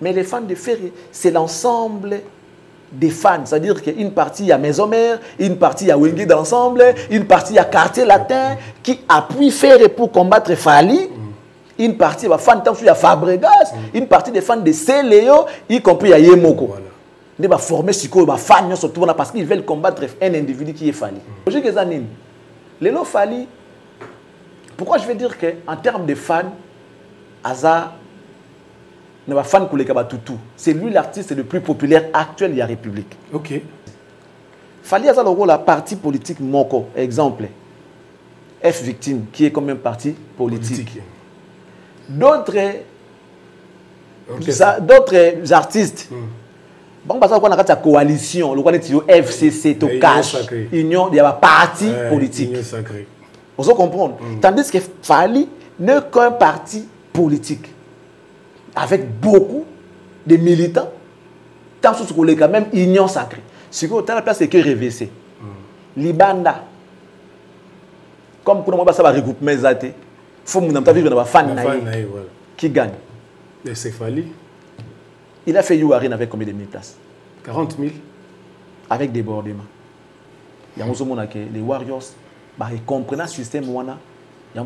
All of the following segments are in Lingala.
Mais les fans de Ferry, c'est l'ensemble des fans. C'est-à-dire qu'une partie, il y a Maison Mère, une partie, il y a Wenge d'ensemble, une partie, il y a Quartier Latin qui appuie Ferry pour combattre Fali. Une partie, il y a fans de Fabregas, une partie des fans de Céléo, y compris il y a Yemoko. Voilà. Ils vont former les fans surtout parce qu'ils veulent combattre un individu qui est Fali. Les lots Fali, pourquoi je veux dire qu'en termes de fans, Aza, c'est lui l'artiste le plus populaire actuel de la République. Ok. Fali Aza le la parti politique Moko, exemple. F victime, qui est comme un parti politique. D'autres artistes. Bon, parce qu'on a une coalition, le FCC, Tokash, Union, il y a un parti politique. Vous comprenez? Tandis que Fali n'est qu'un parti politique. Avec beaucoup de militants, tant que ce quand même union sacrée. Ce qui est à la place, c'est que RVC. Libanda, comme pour nous, ça va regrouper mes athées. Il faut que nous fan qui gagne. Et c'est Fali. Il a fait Youarine avec combien de mille places? 40 000. Avec débordement. Il y a les Warriors, ils comprennent le système. Il y a un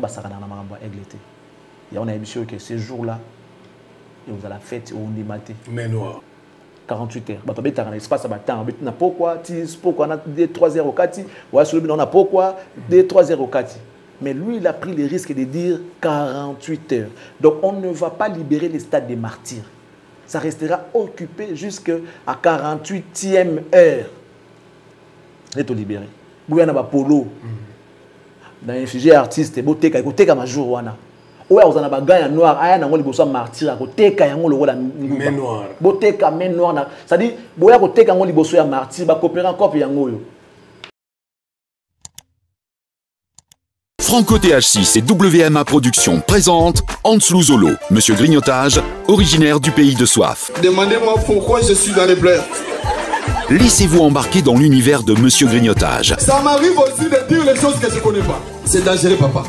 églité. Il y a un émission que ce jour-là, vous allez la fête au Ndimate. Mais noir. 48 heures. Il y a un espace à temps. Il y a pourquoi 3 heures au Kati. Il y a pourquoi 3 heures au Kati. Mais lui, il a pris le risque de dire 48 heures. Donc, on ne va pas libérer les stades des martyrs. Ça restera occupé jusqu'à 48e heure. Il est libéré. Il y a un polo. Dans un sujet artiste, il y a un jour. Ouais, vous avez un gars noir, il y a un martyr, il y a un main noire. Main noire. C'est-à-dire, il y a un martyr, il y a un coopérant encore. Franco TH6 et WMA Productions présentent Anslou Zolo, Monsieur Grignotage, originaire du pays de Soif. Demandez-moi pourquoi je suis dans les bleds. Laissez-vous embarquer dans l'univers de Monsieur Grignotage. Ça m'arrive aussi de dire les choses que je ne connais pas. C'est dangereux, papa.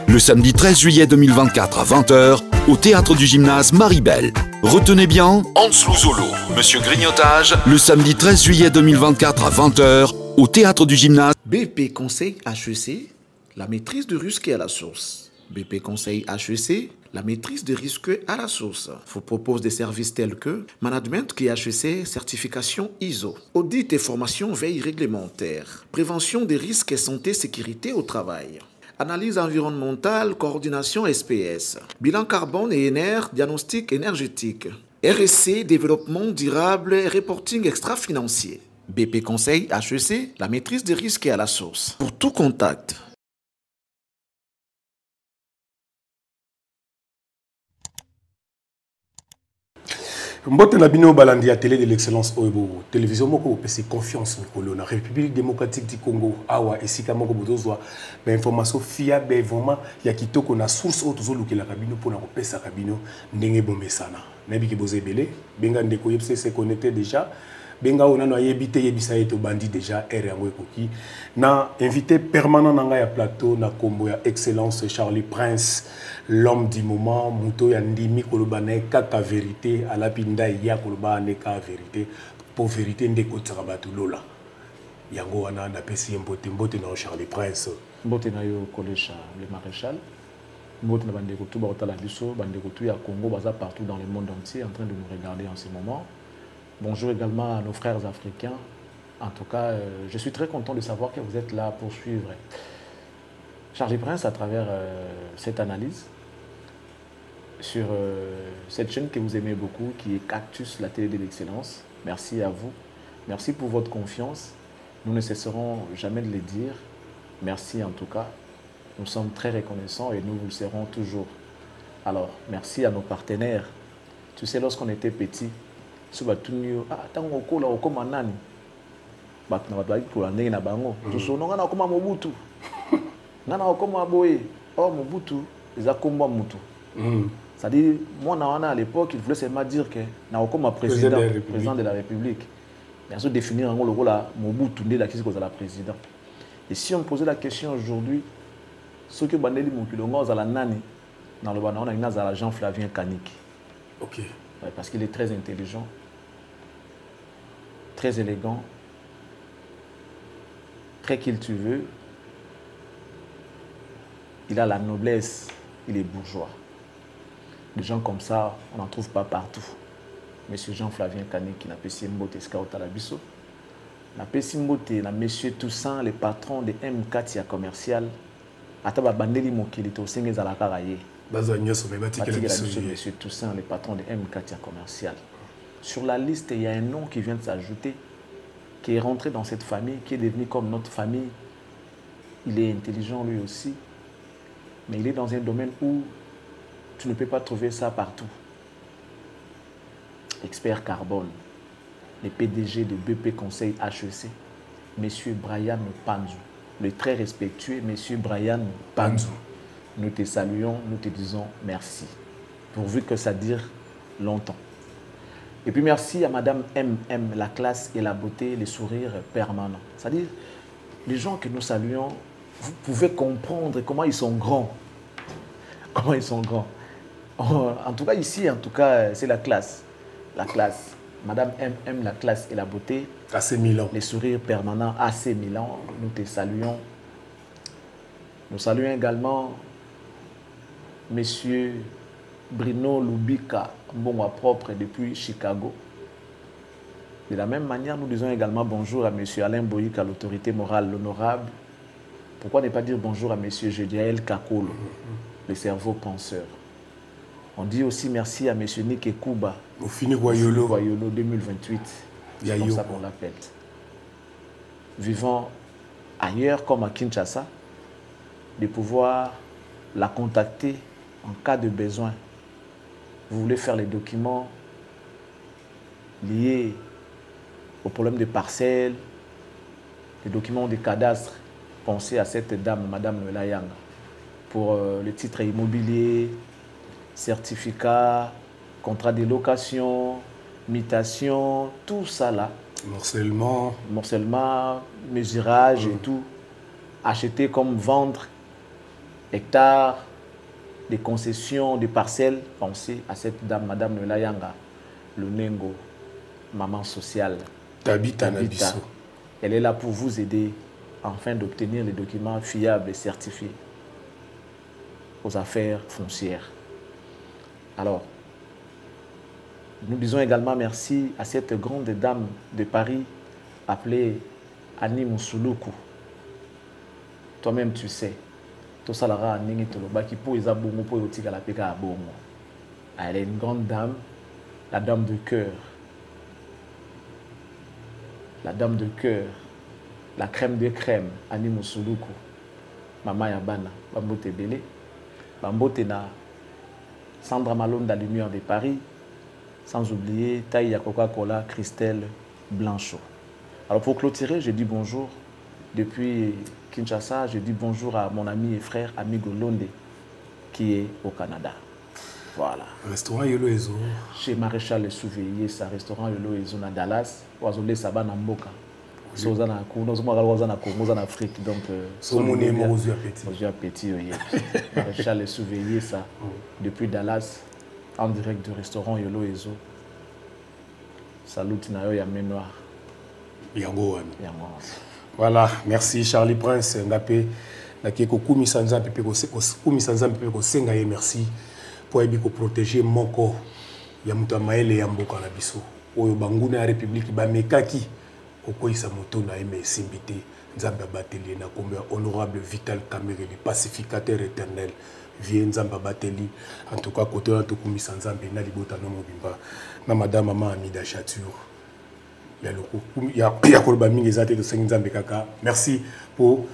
Le samedi 13 juillet 2024 à 20h, au théâtre du gymnase Maribel. Retenez bien, Anslou Zolo, Monsieur Grignotage, le samedi 13 juillet 2024 à 20h, au théâtre du gymnase. BP Conseil HEC, la maîtrise de risque à la source. BP Conseil HEC, la maîtrise de risque à la source. Vous propose des services tels que Management qui HEC, certification ISO, audit et formation veille réglementaire, prévention des risques et santé sécurité au travail, analyse environnementale, coordination SPS, bilan carbone et NR, diagnostic énergétique, RSC, développement durable et reporting extra-financier. BP Conseil HEC, la maîtrise des risques à la source. Pour tout contact. Mbote na bino balandi à télé de l'excellence oyo télévision moko pesi confiance mikolo na République démocratique du Congo awa esika moko bozozwa ba information fiable vraiment ya kitoko na source oyo tozolukela kabino pona kopesa kabino ndenge bomesana nabiki bozebele benga ndeko yebse se connecté déjà benga ona no yebite yebisa yeto bandi déjà r yango ekoki na invité permanent na nga ya plateau na kombo ya excellence Charlie Prince, l'homme du moment, muto ya ndimi koloba na kaka vérité ala pinda ya koloba na ka vérité pour vérité ndeko tsabatu lola yango wana na pesi mbote na Charlie Prince mbote na yo collège le maréchal mbote na bandeko tout ba biso bandeko tout ya Congo baza partout dans le monde entier en train de nous regarder en ce moment. Bonjour également à nos frères africains. En tout cas, je suis très content de savoir que vous êtes là pour suivre Charlie Prince à travers cette analyse sur cette chaîne que vous aimez beaucoup, qui est Cactus, la télé de l'excellence. Merci à vous. Merci pour votre confiance. Nous ne cesserons jamais de le dire. Merci en tout cas. Nous sommes très reconnaissants et nous vous le serons toujours. Alors, merci à nos partenaires. Tu sais, lorsqu'on était petits, si on a nani bato na bato bakikola ndenge na bango tosono ngana okoma Mobutu ngana okoma boye oh Mobutu eza komba mutu c'est-à-dire moi à l'époque il voulait seulement dire que na okoma président de la République mais à se définir en gros là Mobutu ndé la kisi ko za la président. Et si on me posait la question aujourd'hui ce que bandeli mokilongo za la nani dans le bana on a Jean Flavien Kaniki. OK. Ouais, parce qu'il est très intelligent, très élégant, très qu'il tu veux. Il a la noblesse, il est bourgeois. Des gens comme ça, on n'en trouve pas partout. Monsieur Jean-Flavien Kané qui n'a pas si mbote scout à la biso. N'a pas si mbote, na monsieur Toussaint, le patron de M4 commercial. Ataba bandeli mokilito senge za la karaye. Monsieur Toussaint, le patron de M4 commercial. Sur la liste, il y a un nom qui vient de s'ajouter, qui est rentré dans cette famille, qui est devenu comme notre famille. Il est intelligent lui aussi, mais il est dans un domaine où tu ne peux pas trouver ça partout. Expert carbone, le PDG de BP Conseil HEC, Monsieur Brian Panzou, le très respectueux Monsieur Brian Panzou. Nous te saluons, nous te disons merci, pourvu que ça dure longtemps. Et puis merci à Madame MM, la classe et la beauté, les sourires permanents. C'est-à-dire, les gens que nous saluons, vous pouvez comprendre comment ils sont grands. Comment ils sont grands. En tout cas, ici, c'est la classe. La classe. Madame MM, la classe et la beauté. AC Milan. Les sourires permanents, AC Milan. Nous te saluons. Nous saluons également Monsieur Bruno Lubika, bon propre depuis Chicago. De la même manière, nous disons également bonjour à Monsieur Alain Boïk, à l'autorité morale, l'honorable. Pourquoi ne pas dire bonjour à Monsieur Jediael Kakolo, le cerveau penseur. On dit aussi merci à Monsieur Nick Ekouba, au fini Guayolo 2028. C'est comme ça qu'on l'appelle. Vivant ailleurs comme à Kinshasa, de pouvoir la contacter en cas de besoin. Vous voulez faire les documents liés au problème de parcelles, les documents de cadastre, pensez à cette dame, Madame Layanga, pour le titre immobilier, certificat, contrat de location, mutation, tout ça là. Morcellement, mesurage et tout. Acheter comme vendre, hectares, des concessions, des parcelles. Pensez à cette dame, Madame Layanga, le Nengo, maman sociale. Tabita. Elle est là pour vous aider afin d'obtenir les documents fiables et certifiés aux affaires foncières. Alors, nous disons également merci à cette grande dame de Paris appelée Annie Moussouloukou. Toi-même, tu sais. Elle est une grande dame, la dame de cœur. La dame de cœur, la crème de crème, Annie Moussouloukou. Maman Yabana, Bambote Belé. Bambote na Sandra Malone de la Lumière de Paris. Sans oublier Taïa Coca-Cola, Christelle Blanchot. Alors pour clôturer, je dis bonjour. Depuis Kinshasa, je dis bonjour à mon ami et frère Amigo Londe qui est au Canada. Voilà. Restaurant Yolo Ezo. Chez Maréchal Le Souveillé, ça restaurant Yolo Ezo na Dallas. Oazolé Saba na Mboka. Sozana Kuno, Zomagala Congo en Afrique. Donc, Somonemo aux yeux appétit. Aux yeux appétit, oui. Maréchal Le Souveillé, ça. Depuis Dallas, en direct du restaurant Yolo Ezo. Salut Nayo Yamenoir. Yango. Voilà, merci Charlie Prince. Merci pour protéger mon corps. Yamuta Maele Yamboka na biso. Oyo banguna ya République bamekaki. Kokoisa moto na eme simbité. Nzamba bateli na kombe honorable Vital Kamere, le pacificateur éternel. Vie Nzamba bateli. En tout cas, côté de Kumisa Nzambe na libota no mobimba. Na madame maman Amida Chature. Merci pour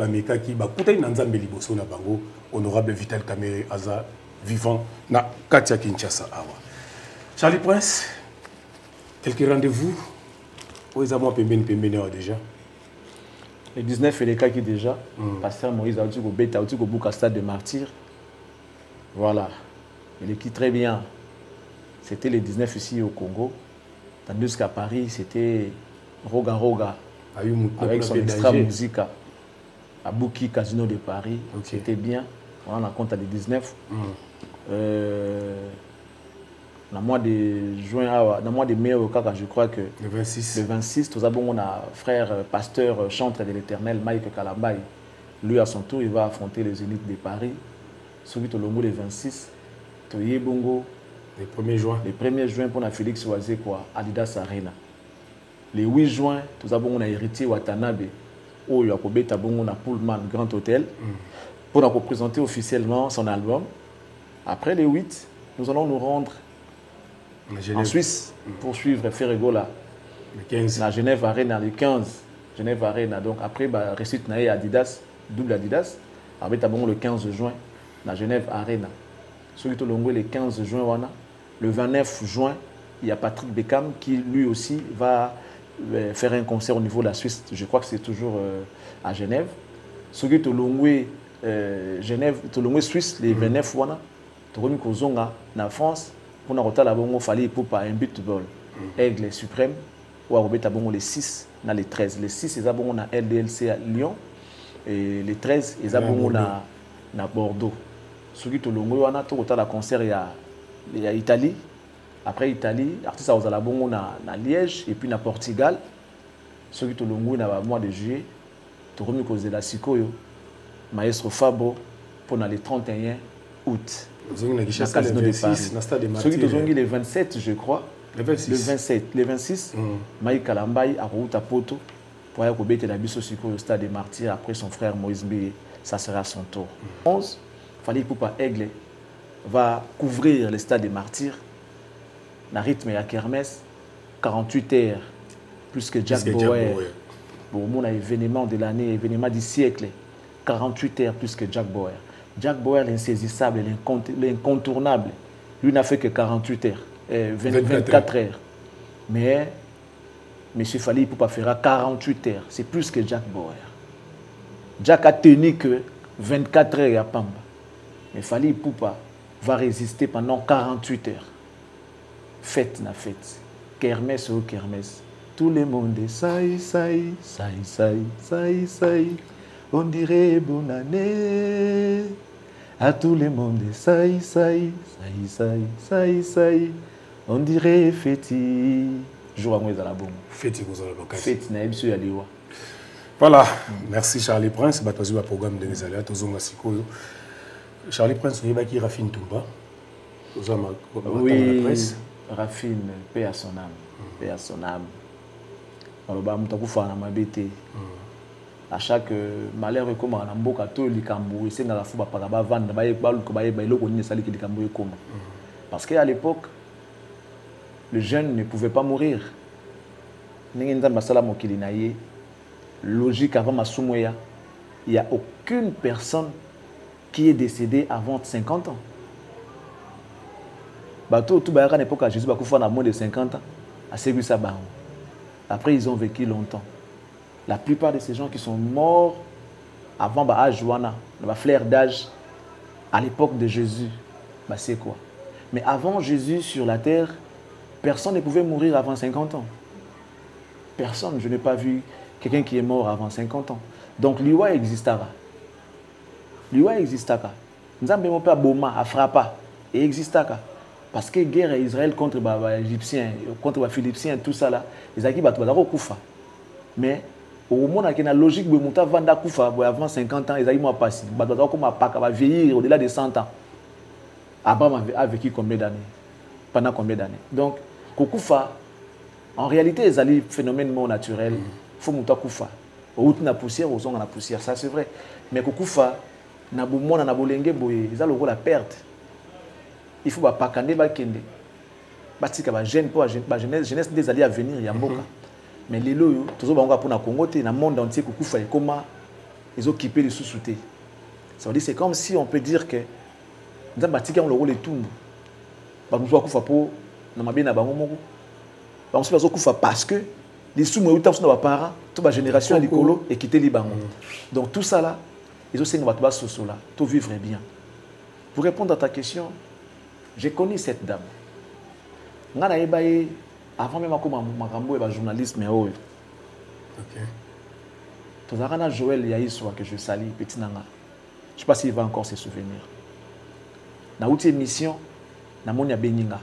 Meka qui va coûter une Nzambe liboso na bango. Honorable Vital Kamere Aza vivant na Katia Kinshasa awa. Charlie Prince, quelques rendez-vous? Où est-ce que déjà? Le 19 et les cas qui déjà. Pasteur Moïse a dit au Beta, au Bouka Stade de Martyrs. Voilà. Il est qui très bien. C'était le 19 ici au Congo. Tandis qu'à Paris, c'était Roga Roga. Avec son extra musica. À Bouki, Casino de Paris. Okay. C'était bien. On a compte à les 19. Dans le mois de juin, dans le mois de mai, je crois que le 26. Le 26, nous avons un frère pasteur chantre de l'Éternel, Mike Kalambay. Lui, à son tour, il va affronter les Zénith de Paris. Celui qui est le 26, Toye Bongo. Le 1er juin. Le 1er juin, pour Félix Oazé, Adidas Arena. Le 8 juin, nous avons un héritier Watanabe, où il y a un Pullman Grand Hôtel, pour nous présenter officiellement son album. Après le 8, nous allons nous rendre en Suisse pour suivre Ferregola. Le 15. La Genève Arena, le 15. Genève Arena. Donc après, récite Naé Adidas, double Adidas. Après, le 15 juin, la Genève Arena. Celui qui est le 15 juin, le 29 juin, il y a Patrick Beckham qui lui aussi va faire un concert au niveau de la Suisse. Je crois que c'est toujours à Genève. Celui qui est Genève, Suisse, le 29 juin, en France, pour nous retrouver il fallait pour un but de ball. Aigle suprême, ou à les 6, dans les 13. Les 6, ils ont na LDLC à Lyon, et les 13, ils ont na Bordeaux. Ceux qui ont le concert, il y a Italie. Après Italie, l'artiste a na Liège, et puis na Portugal. Ceux qui ont le mois de juillet, tu remis cause de la Sikoyo, Maestro Fabo, pour le 31 août. Le 26, ceux qui ont le 27, je crois. Le 26. Le 27. Le 26, Maï Kalambay a route à Poto pour aller au stade des Martyrs après son frère Moïse Mbé. Ça sera son tour. 11, Fali Poupa Aigle va couvrir le stade des Martyrs. Le rythme à Kermesse, 48 heures, plus que Jack Bauer. Bon, mon événement de l'année, événement du siècle, 48 heures plus que Jack Bauer. Jack Bauer, l'insaisissable, l'incontournable, lui n'a fait que 48 heures, 24 heures. Mais M. Fali Poupa fera 48 heures, c'est plus que Jack Bauer. Jack a tenu que 24 heures à Pamba. Mais Fali Poupa va résister pendant 48 heures. Fête na fête. Kermesse ou kermesse. Tout le monde est saï, saï, saï, saï, saï, saï. On dirait bonne année. À tout le monde est saï, saï, saï, saï, saï, saï. On dirait fêti. Jour à moi dans la bombe. Fêti vous allez pas. Fêti na monsieur Yaliwa. Voilà, merci Charlie Prince. Batazu a programme de Nezalia Tozonga Sikoyo. Charlie Prince n'est pas qui Rafine Toumba. Oui, Rafine, paix à son âme. Paix à son âme. Alors, à chaque malheur, comme on a beaucoup de likambo, c'est dans la foule par la vente, parce qu'à l'époque, le jeune ne pouvait pas mourir. Logique avant Masoumoya, il n'y a aucune personne qui est décédée avant 50 ans. Bateau, tout à l'époque, Jésus a moins de 50 ans. Après, ils ont vécu longtemps. La plupart de ces gens qui sont morts avant l'âge le flair d'âge, à l'époque de Jésus, c'est quoi? Mais avant Jésus sur la terre, personne ne pouvait mourir avant 50 ans. Personne, je n'ai pas vu quelqu'un qui est mort avant 50 ans. Donc l'Iwa existera. L'Iwa existera. Nzambe mon père Boma a frappé et existera. Parce que guerre à Israël contre les Égyptiens, contre les Philippiens, tout ça là, les Aki battent Koufa. Mais au moment où la logique de Mouta Vanda Koufa avant 50 ans, les Aki m'ont passé. Battent comme un pack, va vieillir au-delà de 100 ans. Abraham a vécu combien d'années? Pendant combien d'années? Donc, Koufa, en réalité, les Ali phénomène naturel. Il faut monter Koufa. Au na poussière, aux ongles na poussière, ça c'est vrai. Mais Koufa, na boumona na bolenge boye, ils ont la perte. Il faut pas kande ba kende. Batika ba jeune pour jeunesse des alliés à venir ya mboka. Mais les loyo, toujours ba pour na Congo te na monde entier Koufa et comment ils ont occupé les sous-soutés. Ça veut dire c'est comme si on peut dire que dans batika on le rôle et tout. Ba nous Koufa pour na mabé na bango moko. Ba on se passe Koufa parce que les sous-mots sont nos parents, toute la génération à l'écolo et quitter les bancs. Donc tout ça là, ils ont essayé de battre ce là, tout vivre bien. Pour répondre à ta question, j'ai connu cette dame. Avant même que je journaliste, mais ok. Tout ça, Joël Yaïswa que je salue, petit nanga. Je ne sais pas s'il va encore se souvenir. Dans une émission, na monia beninga.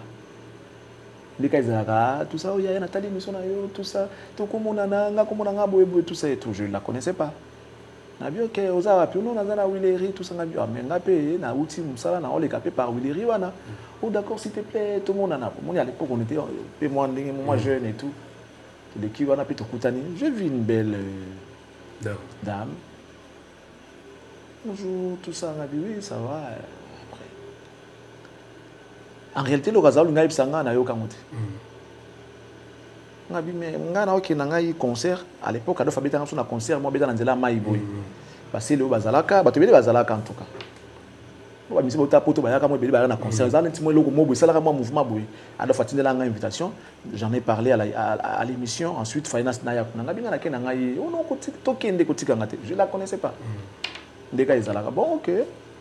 Les Kaisara, tout ça, il y a Nathalie Missonayo, tout ça, tout comme on a tout ça et tout. Je ne la connaissais pas. Na bien que aux Arabes, nous on a la Willery, tout ça, na bien. Mais na payé, na outil, ça, na on les capé par Willery, wana. Oh d'accord, s'il te plaît, tout le monde en a. Moi à l'époque on était, moi jeune et tout. De qui wana pito Koutani. J'ai vu une belle dame. Bonjour, tout ça, on a dit oui, ça va. En réalité, le Gazal, il y a un concert. Il concert. À l'époque, il y a un concert. Moi, je suis maïboui. Parce que le Bazalaka, je suis Bazalaka en tout cas. Je suis un concert. Je invitation. J'en ai parlé à l'émission. Ensuite, je ne la connaissais pas. Bon, ok,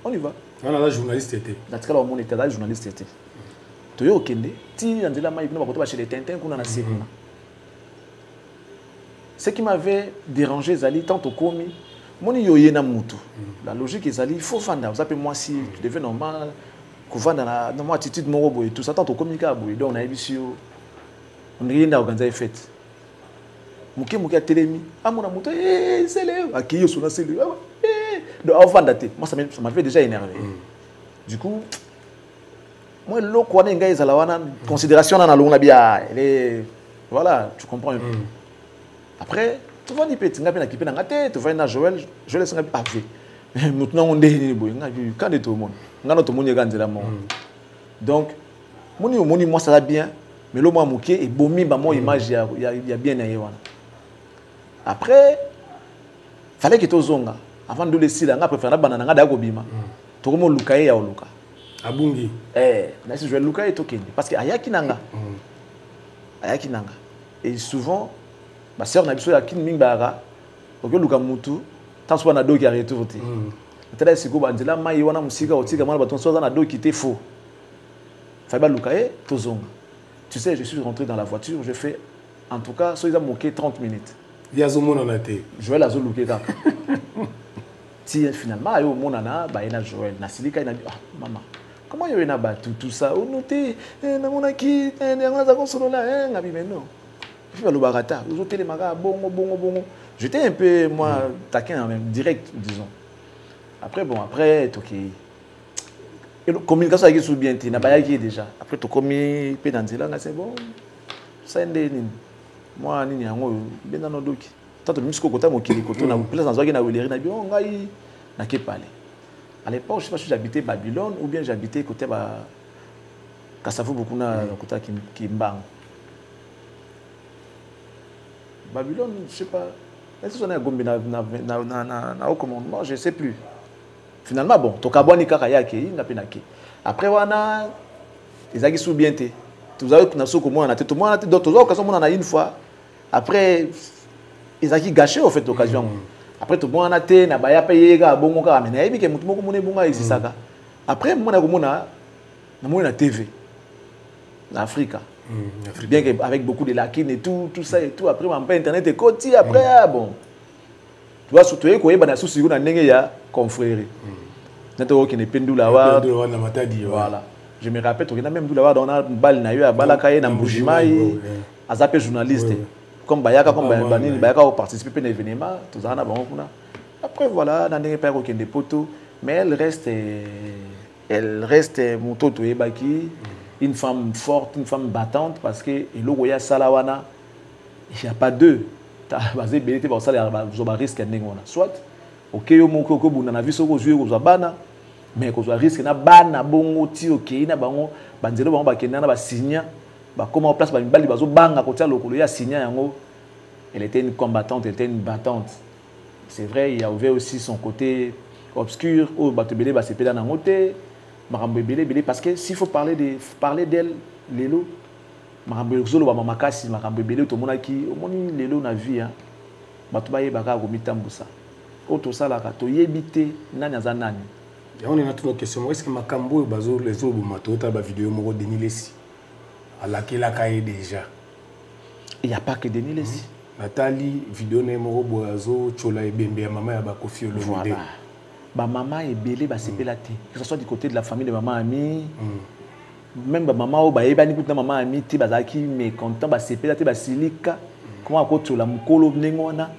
on y va. On a la journaliste était. La journaliste était. Toyo Kende, ti andela mai bino bakoto ba chez les Tintin kuna na sekuna. Ce qui m'avait dérangé Zali tant au komi, moni yoye na mutu. La logique est Zali, il faut fanda, vous appelez moi si tu deviens normal, qu'on va dans mon attitude mon boy tout ça tant au communiquer boy donc on a ebisio. On rien à organiser fête. Muke a télémi, ah mon mutu c'est le akiyo sona c'est le. Donc avant d'aller, moi ça m'avait déjà énervé. Du coup moi, le quoi n'est pas considération dans la longue bien. Voilà, tu comprends un peu. Après, tu vas dire petit, tu vas dire tu vas dire Joël, je laisse un peu avec. Maintenant on est quand est tout le monde, tout le monde est gagné donc, moi ça va bien, mais le moi mouké et bomi bah moi image il y a bien naïwana. Après, fallait que tu zonga avant de laisser là, on préfère la banane ngada gobima. Tout le monde lukaye ya oluka. Abungi. Là, je vais Luka et Token. Parce que Ayaki Nanga. Et souvent, ma soeur n'a pas de Mingbara. Donc, Luka Moutou, tant soit Nado qui a retourné. Maintenant, c'est que Bandela, Maïwana Moussika, Otika, Malbaton, soit Nado qui était faux. Faiba Luka et Tozonga. Tu sais, je suis rentré dans la voiture, je fais, en tout cas, soit ils ont moqué 30 minutes. Il y a Zomo en été. Joël a Zoluké. Si finalement, il y a mon nana, il y a Joël. Nasilika, il a dit, ah, maman. Comment il y a tout ça? On notait, on a qui, on a consolé là, mais non. Je suis le barata, vous êtes les magas, bon. J'étais un peu, moi, taquin, même direct, disons. Après, ok. Et la communication avec les bien, il n'y a pas déjà. Après, tu commis, c'est bon. Ça, moi, je suis bien dans nos dos. Tant que je suis côté, je suis côté, à l'époque, je ne sais pas si j'habitais Babylone ou bien j'habitais côté Kassavou beaucoup na côté Kimbang. Babylone, je ne sais pas. Est-ce que on a Gombe na au commandement, je ne sais plus. Finalement, bon, Tokabwani Kakayaki, Napenaki. Après, on a les agis sous bien té. Tous les autres, tout le monde a d'autres occasions, on en a une fois. Après, ils ont gâché au fait l'occasion. Après tout le monde a été, na baya payé ga bongo ka mais na yebi ke mutu moko mone bonga exisaka. Après moi na komona na TV na Afrique. Bien que avec beaucoup de lacunes et tout ça et tout après on pas internet et côté après bon. Tu vois surtout ko yeba na susi ko na ndenge ya confrère. Nato ki ne pendula wa na matadi. Voilà. Je me rappelle que na même doula wa dans na bal na yo ya balaka ye na Mbujimai azape journaliste. Comme Bayaka, comme Bayaka ont participé à l'événement, tout ça, après voilà, dans des pays qui ont des poteaux, mais elle reste une femme forte, une femme battante, parce que il Salawana, il n'y a pas deux. Basé belité pour ça, il y a risque soit ok, on a vu ça aux yeux, mais qu'on soit risque na bana bongo ti ok na bango banzelo bango bakenda na ba signa. Comment on place Bali Bazo Banga côté lokolo ya signa yango. Elle était une combattante, elle était une battante. C'est vrai, il y avait aussi son côté obscur où Batebele va se pédale dans côté, Marambo Belé parce que s'il faut parler d'elle Lelo Marambo Zolo ba Mamakasi Marambo Belé to monaki au moni Lelo na vie hein. Batubaye baka ko mitambusa. Auto sala ka to yebité nani azanani. Et on est dans toute question, est-ce que Makambo Bazo les autres mato ta ba vidéo moko Denis Lessi à laquelle la caille déjà. Il n'y a pas que Denis Lessi. Nathalie, vidéo numéro Boazo, Chola et Bembe, maman et Bakofi Olomide. Voilà. Maman est belé, c'est pélaté. Que ce soit du côté de la famille de maman Ami, même maman ba yeba ni kuta maman amiti bazaki mais content ba sepela te ba silika comment akotola mukolo nengona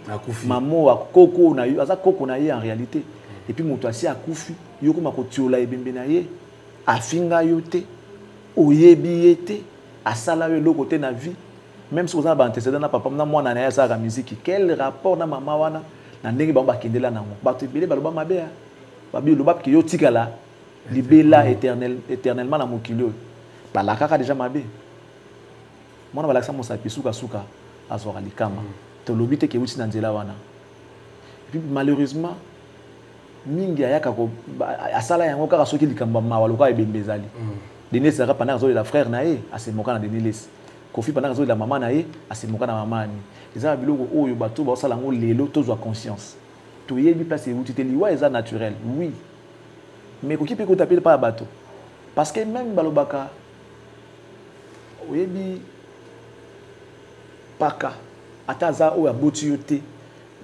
maman akoko na yo aza koko na ye en réalité et puis moto asi akufi yo ko makotiola ebembe na ye afinga yo te oyebi ye te asala yo loko te na vie même si vous avez antécédent na papa na mwana na ya sa musique quel rapport na maman wana na ndenge ba kendela nango bato ebele baloba mabe babi loba ki yo tikala libela éternellement na mokili la kaka déjà mabe mwana balakisa mosapi suka suka azora likama to lobite ke uti na nzela wana et puis malheureusement mingi ayaka ko asala yango kaka soki likamba mawa loka ebembezali Denis sera pendant que la frère nae asemoka na Denis Kofi pendant que la maman nae asemoka na maman ni eza biloko oyo bato ba sala ngo lelo tozwa conscience to yebi place uti te liwa eza naturel oui mais koki pe ko taper pas bato parce que même balobaka oyebi paka ataza oya botiote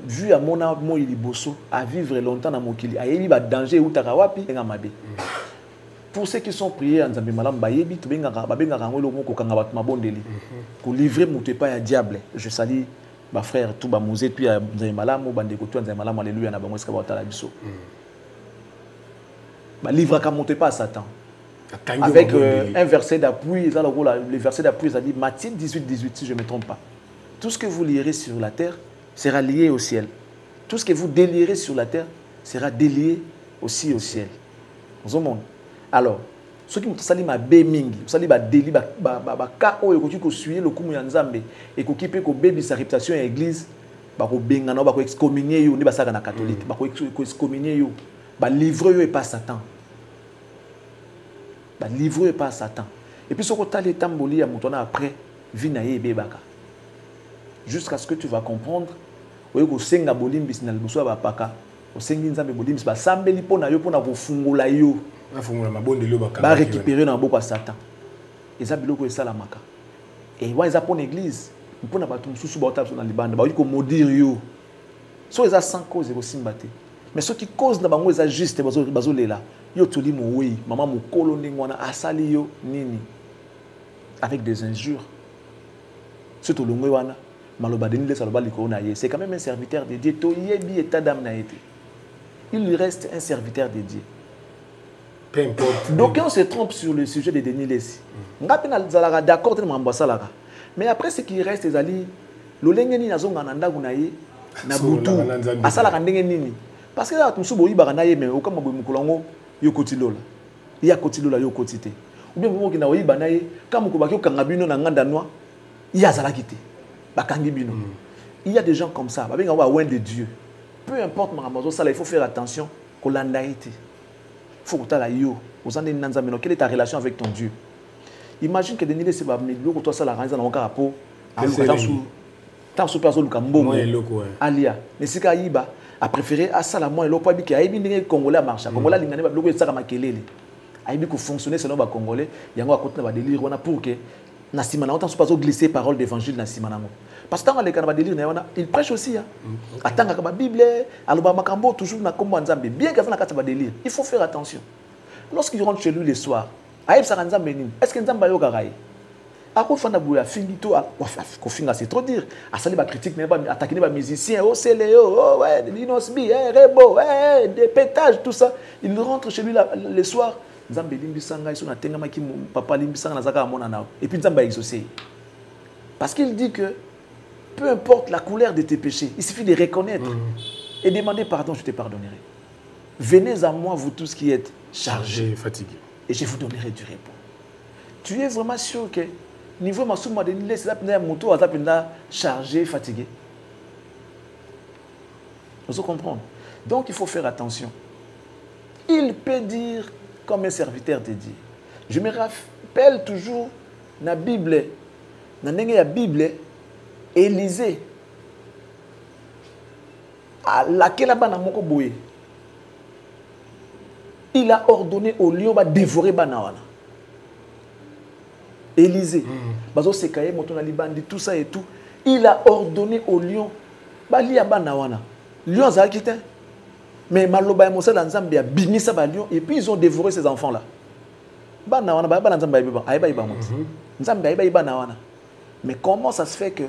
vu à mon amour liboso à vivre longtemps dans mokili ayebi ba danger utaka wapi nga mabe pour ceux qui sont priés en Zambie malam bayebi to benga ba benga ngolo moko kanga bat mabondeli ko livrer mutepa ya diable je salue ba frère tout ba musée puis ya Zambie malam bande ko tout Zambie malam alléluia na bango ska ba tala biso ba livre ka mutepa à Satan avec un verset d'appui le verset d'appui ça dit Matthieu 18 si je ne me trompe pas tout ce que vous lirez sur la terre sera lié au ciel tout ce que vous délirez sur la terre sera délié aussi au ciel au monde. Alors, ceux qui m'ont ma bémingi, vous savez, délit, ka oyo ko ko suyer le kumu ya Nzambe et ko kipe ko bébi sa réputation à l'église, ba ko bengana ba ko excommunier yo ni ba saka na catholique, ba ko excommunier yo, ba livrer yo et pas Satan. Ba livrer et pas Satan. Et puis ce ko tali tamboli ya mutona après vina ye bebaka. Jusqu'à ce que tu vas comprendre, oyo ko senga bolimbis na liboso ba paka, o sengi Nzambe bolimbis ba sambeli pona yo pona ko fungola yo. Va récupérer dans beaucoup à Satan. Ils ont biloko esalamaka. Et wa ils pour l'église, pour na bato mususu ba otapso na libanda, ba ko maudire yo. So ils a sans cause ko simbate. Mais ceux qui cause na bango ils juste bazo lela. Yo toli mo oui, maman mo kolo ndingwana asali yo nini. Avec des injures. Surtout longwe wana, maloba deni le saloba liko na ye. C'est quand même un serviteur de Dieu. To yebi état d'âme na été. Il lui reste un serviteur de Dieu. Donc on se trompe sur le sujet de Denis Lessi. D'accord, mais après ce qui reste, c'est ali l'olengeni na zonga nanda gunaye na butu asala kandenge nini parce que là tout subo ibara na ye mais okama boy mukolongo yo kotilola ya kotilola yo kotite ou bien mo kina oyiba na ye kama ko bakyo kanga bino na nganda noa ya zala kité bakangi bino il y a des gens comme ça ba benga wa loin de Dieu peu importe maramozo ça il faut faire attention ko landaité. Il faut que tu aies quelle est ta relation avec ton Dieu? Imagine que Denis Lessi va me dire que toi, ça la raison dans un rapport. Tant sous personne comme bon. Alia. Mais si Kaïba a préféré à ça la moins l'eau, pas qu'il y a des Congolais à marcher. Congolais, il y a des Congolais à marcher. Il y a fonctionner selon les Congolais. Il y a un côté de délire pour que Nassimana, autant sous personne glisser parole d'évangile Nassimana. Parce que dans les canaux de délire, il prêche aussi. Attends que la Bible, alors Makambo toujours na comme Nzambe. Bien qu'il y ait un délire, il faut faire attention. Lorsqu'il rentre chez lui le soir, est-ce que Nzambe yo garay? Ako fana bouya fingito ko finga c'est trop dire. Asali ba critique mais pas attaquer les musiciens, oh c'est Léo, oh ouais, Linosbi, Rebo, des pétages tout ça. Il rentre chez lui le soir, Nzambe limbisanga iso na tenga maki papa limbisanga na zaka mona na. Et puis Nzambe exaucé. Parce qu'il dit que peu importe la couleur de tes péchés, il suffit de reconnaître et demander pardon, je te pardonnerai. Venez à moi, vous tous qui êtes chargés et fatigués, et je vous donnerai du repos. Tu es vraiment sûr que niveau ma souma de laisser la moto à la chargé, fatigué. Vous comprenez? Donc il faut faire attention. Il peut dire comme un serviteur de Dieu. Je me rappelle toujours la Bible, la Bible. Élisée, à laquelle il a ordonné au lion de dévorer Banawana. Élisée, tout ça et tout, il a ordonné au lion de Banawana. Lion a quitté. Mais Maloba et Moussa Lanzambe a bimé ça lion et puis ils ont dévoré ces enfants-là. bana wana ba nzambe ayeba iba moti nzambe ayeba iba na wana. Mais comment ça se fait que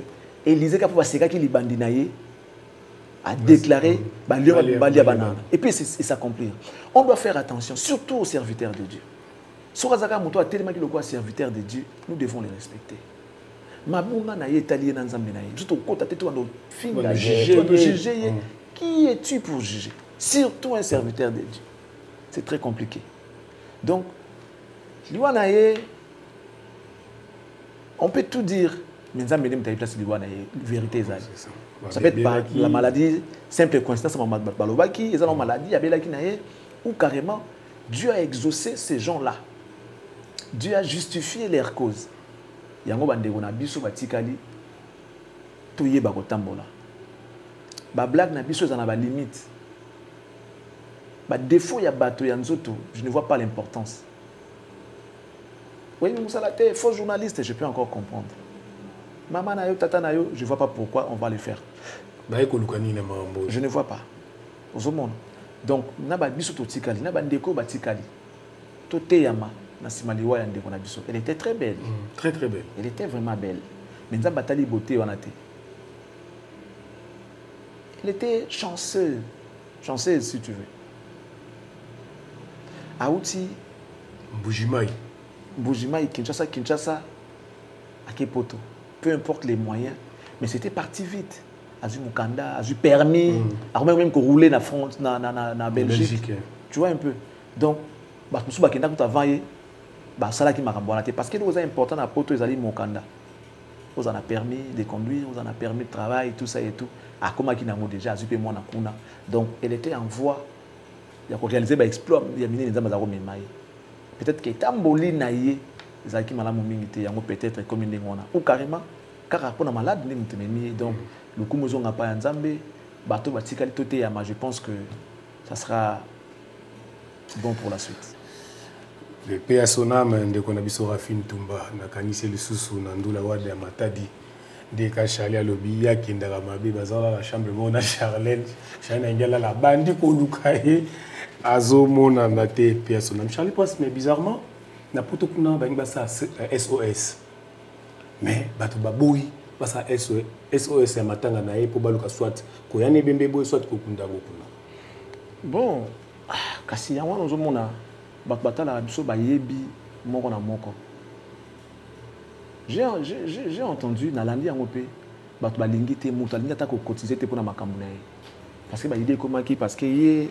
Élysée ka paseka ki libandi na ye a déclaré et puis c'est s'accomplir. On doit faire attention surtout aux serviteurs de Dieu. Sorazaka moto a tellement ki lokwa serviteur de Dieu, nous devons les respecter. Mabunga na ye talié na nzambe na ye. Juste au côté tu ando finga juger. Qui es-tu pour juger? Surtout un serviteur de Dieu. C'est très compliqué. Donc on peut tout dire, mais ça vérité. Ça peut être par la maladie, simple coïncidence, maladie, ou carrément, Dieu a exaucé ces gens-là. Dieu a justifié leurs causes. Yango bandeko na biso batikali toye bakotambola. Ba blague na biso za na ba limite. Ba défaut ya bato ya nzoto, je ne vois pas l'importance. Oui, mais faux journaliste, je peux encore comprendre. Maman na yo, tata na yo, je ne vois pas pourquoi on va le faire. Je ne vois pas. Au monde. Donc, na ba biso totikali, na ba ndeko batikali. Tote yama na simaliwa ya ndeko na biso. Elle était très belle. Très très belle. Elle était vraiment belle. Mais nza batali beauté wana te. Elle était chanceuse. Chanceuse si tu veux. Aouti Mbujimai, Kinshasa, à Kepoto. Peu importe les moyens, mais c'était parti vite. Azu Mukanda, Azu permis, même qu'on roulait dans France, dans Belgique. Tu vois un peu. Donc, parce que Bakenda tout avant, ça là qui m'a rambonaté. Parce que nous important à Poto, ils allaient Mukanda. Vous en a permis de conduire, vous en a permis de travail, tout ça et tout. À comment qui n'a déjà Azu pe moi na kuna. Donc, elle était en voie. Il y a réalisé l'exploit, il y a miné les âmes à peut-être que Tamboli naïe, Zaki malamu mingite, yango peut-être comme une ngona. Ou carrément, car après on a malade, donc le coup nous n'a pas un zambé, bateau batikali tote yama. Je pense que ça sera bon pour la suite. Le père Sonam de Konabiso Rafin Tumba, Nakanise le Soussou, Nandula Wade Matadi, de Kachali à Lobia, Kindara Mabi, Bazala, la chambre Mona Charlène, Chana Ngala, la bande Kolukaye. Azo mona nate personnel. Charlie pense mais bizarrement na poto kuna bangi basa SOS. Mais bato baboui basa SOS ya matanga na ye po baluka soit ko yane bembe boy soit ko kunda kuna. Bon, kasi yango nozo mona bato batala biso bayebi moko na moko. J'ai entendu na landi yango pe bato balingi te mutu alingi ta ko cotiser te pona makambo na ye. Parce que ba idée comment qui parce que ye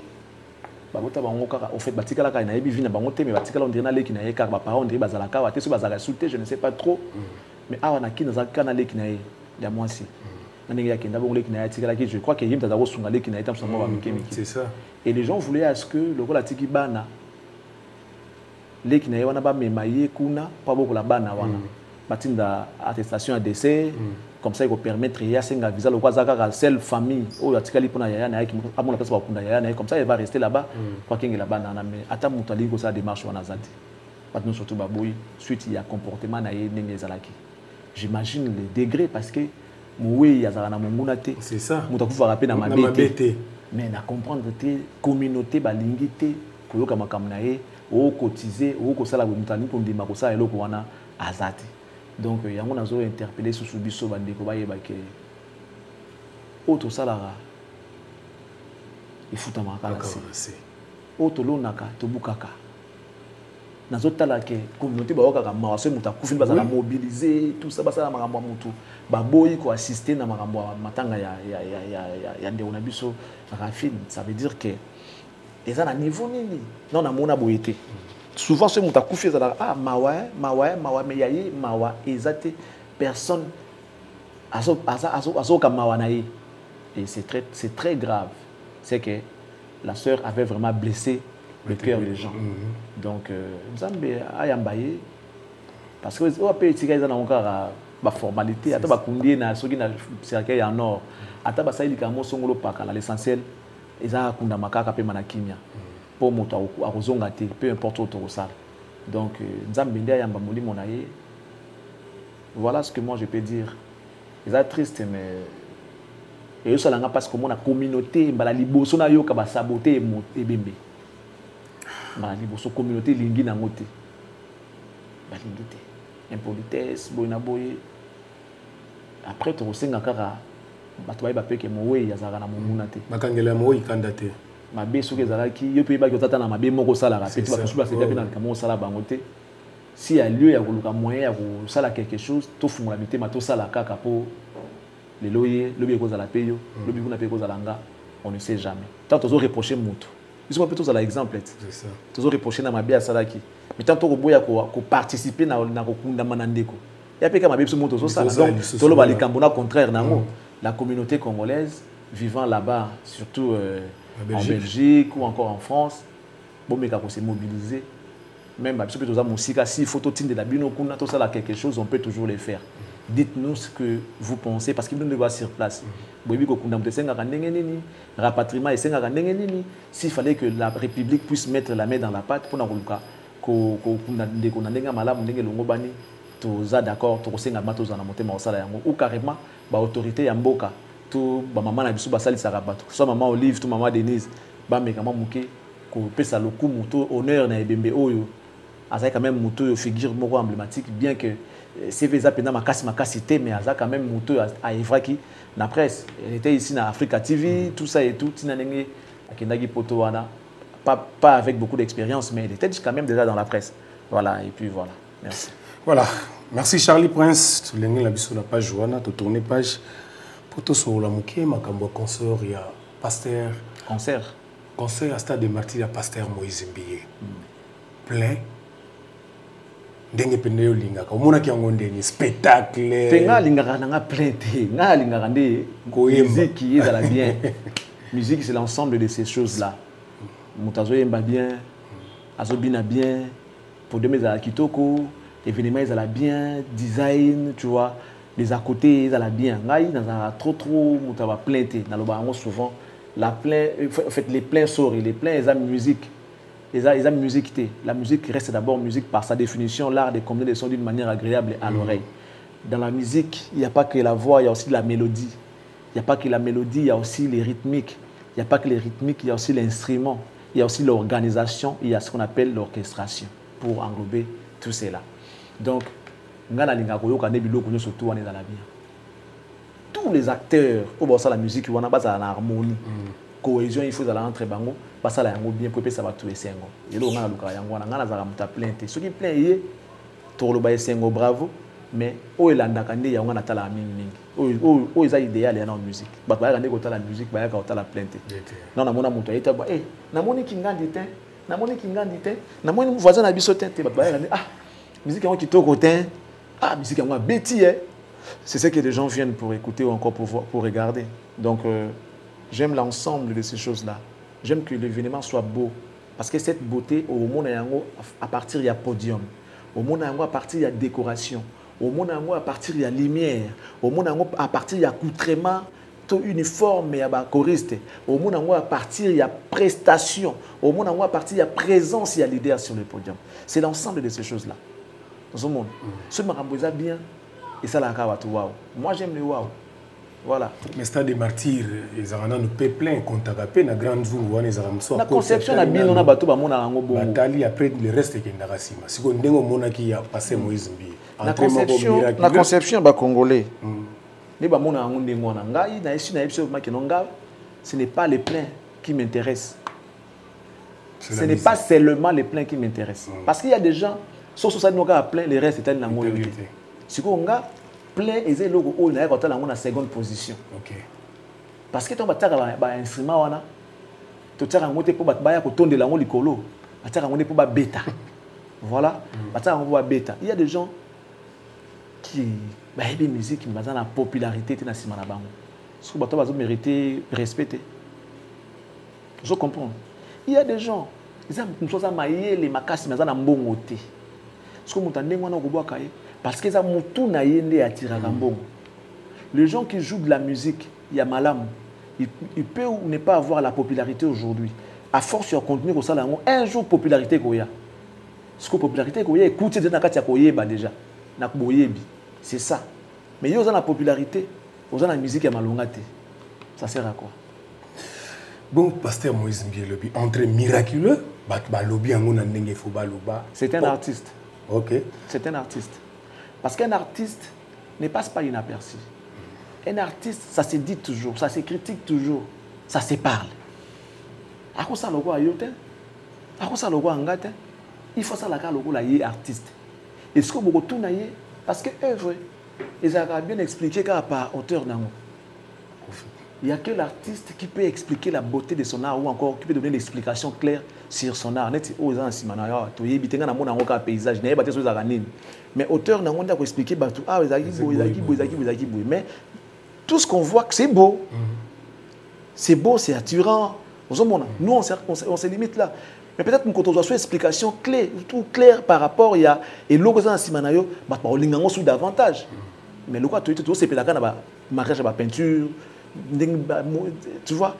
au fait, batikala ka na yebi vina bango te mais batikala on dirait na leki na ye car ba parents on dirait bazalaka wa te so bazala insulté je ne sais pas trop mais awa na kina za kana leki na ye ya mwasi na ndenge ya kenda bongo leki na ye tikala ki je crois que yimta za ko sunga leki na ye tam so ba mike mike c'est ça et les gens voulaient à ce que le rôle atiki bana leki na ye wana ba memaye kuna pa boko la bana wana batinda attestation à décès comme ça il peut permettre ya senga visa le kwazaka seule famille ou atikali pona yaya na yaki amona pesa bakunda yaya na comme ça il va rester là-bas kwa kingi là-bas na mais ata mutu ali ko sa démarche wana zati patno surtout baboy suite il y a comportement na ye ndenge ezalaki j'imagine le degré parce que mowe ya zana monguna te c'est ça mutu kufa rapper na mabete mais na comprendre te communauté balingi te koyoka makambo na ye o cotiser o ko sala mutu ani ko ndima ko sa eloko wana azati. Donc, il y a un interpellé sur ce biso bandeko bayeba ke auto salara il faut amaka c'est auto lonaka to bukaka nazotala ke communauté baoka ka mawaso muta kufini bazala mobiliser tout ça basala makambo mutu baboyi ko assister na makambo matanga ya ndeko na biso Rafine. Ça veut dire que les ana niveau nini non na mona boyete. Souvent, ce mot a couffé, mawa, mais yaye, mawa, ezate, personne, azo kamawanaye. Et c'est très grave. C'est que la sœur avait vraiment blessé le cœur des gens. Donc, Nzambe ayambaye, parce que on peut tirer dans encore la formalité, ata ba kundie na soki na cercueil en or, ata ba saili kamo songolo paka, l'essentiel, eza kunda makaka pe manakimia. Pour moto akozonga te peu importe autre ça. Donc nzambe ndia yamba molimo na ye. Voilà ce que moi je peux dire. C'est triste mais et ça langa parce que mon communauté mbala liboso na yo ka ba saboter ebembe. Mbala liboso communauté lingi na ngote. balingité impolitesse boyna boye après to senga kaka bato ba pe ke mowe ya zaka na mumuna te bakangela mowe ikanda te mabe soki ezalaki yo pe ba ki otata na mabe moko sala ka petit ba kusuba c'est bien na mo sala bango te si a lieu ya koluka moyen ya ko sala quelque chose to fungula mitema to sala kaka po le loyer lobi ko zala peyo lobi kuna pe ko zala nga on ne sait jamais tant to reprocher mutu ils sont plutôt à l'exemple c'est ça to reprocher na mabe ya salaki mais tant to ko boya ko participer na ko kunda manandeko ya pe ka mabe so mutu so sala donc to lo ba likambo na contraire nango la communauté congolaise vivant là-bas surtout en Belgique ou encore en France bon mais quand se mobiliser même si peut musique si photo tinde la bino kuna tout ça là quelque chose on peut toujours le faire dites-nous ce que vous pensez parce qu'il nous devons sur place boyebi ko kunda mtesenga kandenge nini rapatriement esenga kandenge nini s'il fallait que la République puisse mettre la main dans la pâte pour na koluka ko kunda ndeko na ndenga malamu ndenge longo bani toza d'accord to kosenga matoza na motema osala yango ou carrément ba autorité ya mboka to ba maman na biso basali sarabato soit maman Olive to maman Denise ba meka mamuke ko pesa lokumu to honneur na ebembe oyo azai quand même muto figure moko emblématique bien que CV za pena makasi té mais azai quand même muto a Evraki na presse elle était ici na Africa TV tout ça et tout tinanenge akendagi poto wana pas avec beaucoup d'expérience mais elle était quand même déjà dans la presse voilà et puis voilà merci voilà merci Charlie Prince tu lengi la biso na page wana to tourner page poto so la muke makambo concert ya pasteur concert à Stade des Martyrs ya pasteur Moïse Mbiye plein ndenge pende lingaka omona ki yango ndeni spectacle tenga lingaka nanga plein te nga lingaka nde musique est la bien musique c'est l'ensemble de ces choses là mutazo yemba bien azobina bien pour demain za kitoko événement ils la bien design tu vois les à côté ils la bien ngai na trop mutaba plein te na loba ngo souvent la plein en fait les pleins sori les pleins ils aiment musique ils aiment musique. La musique reste d'abord musique par sa définition, l'art de combiner des sons d'une manière agréable à l'oreille. Dans la musique, il n'y a pas que la voix, il y a aussi la mélodie. Il n'y a pas que la mélodie, il y a aussi les rythmiques. Il n'y a pas que les rythmiques, il y a aussi l'instrument. Il y a aussi l'organisation, il y a ce qu'on appelle l'orchestration pour englober tout cela. Donc, tous les acteurs, au bas de la musique, on a pas la harmonie. Cohésion il faut aller entre bango parce la yango bien pour ça va tout esengo et là on a luka yango na ngana za muta plainte ceux qui plaint to lo ba esengo bravo mais o elanda kande yango na tala mingi o eza idéal ya na musique ba ba kande ko tala musique ba ya ka tala plainte non na mona muto eta ba na moni kingandi te na moni voisin na biso te ba ba kande musique yango kitoko te musique yango beti c'est ce que les gens viennent pour écouter ou encore pour regarder donc j'aime l'ensemble de ces choses-là. J'aime que l'événement soit beau. Parce que cette beauté, au monde à partir il y a podium. Au monde à partir il y a décoration. Au monde à partir il y a lumière. Au monde à partir il y a accoutrement, tout uniforme et à choriste. Au monde à partir il y a prestation. Au monde à partir il y a présence, il y a leader sur le podium. C'est l'ensemble de ces choses-là. Dans ce monde. Ce marabouza bien et ça la kawatu wow. Moi j'aime le wow. Voilà. Mais Stade des Martyrs, ils ont un peu plein contact na grande jour ils ont la conception na bien on a bateau ba mona ngo bongo. Batali après le reste qui ndaka sima. Siko ndengo mona ki a passé Moïse Mbiye. La conception ba congolais. Ni ba mona ngo ndengo na ngai na esi na episode makinonga, ce n'est pas les pleins qui m'intéressent. Ce n'est pas seulement les pleins qui m'intéressent parce qu'il y a des gens sauf ça nous ga plein les restes étaient na ngo. Siko nga plein et c'est logo on a quand on a seconde position. OK. Parce que ton bataka ba instrument wana to tara ngote po batbaya ko tonde la ngo likolo. Bataka ngote po ba beta. Voilà, bataka ngo ba beta. Il y a des gens qui ba hebe musique mais la popularité te na sima na bango. Ce que bato bazo mériter respecter. Je comprends. Il y a des gens ils ont une chose à mailler les makasi mais na mbongo te. Ce que mutande ngwana ko boaka parce que ça mutu na yende atira kambongo. Les gens qui jouent de la musique, il y a malam. Il peut ou ne pas avoir la popularité aujourd'hui. À force de continuer comme ça, un jour popularité koya. Ce que popularité koya, écoutez de nakatia koyeba déjà. Nakoyebi. C'est ça. Mais il y a la popularité, il y a la musique à malongate. Ça sert à quoi? Bon, pasteur Moïse Mbiye lobi entre miraculeux, c'est un artiste. Ok. C'est un artiste. Parce qu'un artiste ne passe pas inaperçu. Un artiste, ça se dit toujours, ça se critique toujours, ça se parle. À quoi ça le voit ayote? À quoi ça le voit angate? Il faut ça la car le voit artiste. Est-ce que beaucoup tout naïe? Parce que œuvre, ils ont bien expliqué par auteur nango. Il n'y a que l'artiste qui peut expliquer la beauté de son art ou encore qui peut donner l'explication claire sur son art. Paysage, mais auteur n'a pas expliquer mais tout ce qu'on voit c'est beau. C'est beau, c'est attirant. Nous on se limite là. Mais peut-être qu'on doit une explication claire, tout clair par rapport à et l'autre dans Simanayo, on davantage. Mais le quoi tout c'est mariage à peinture. Tu vois,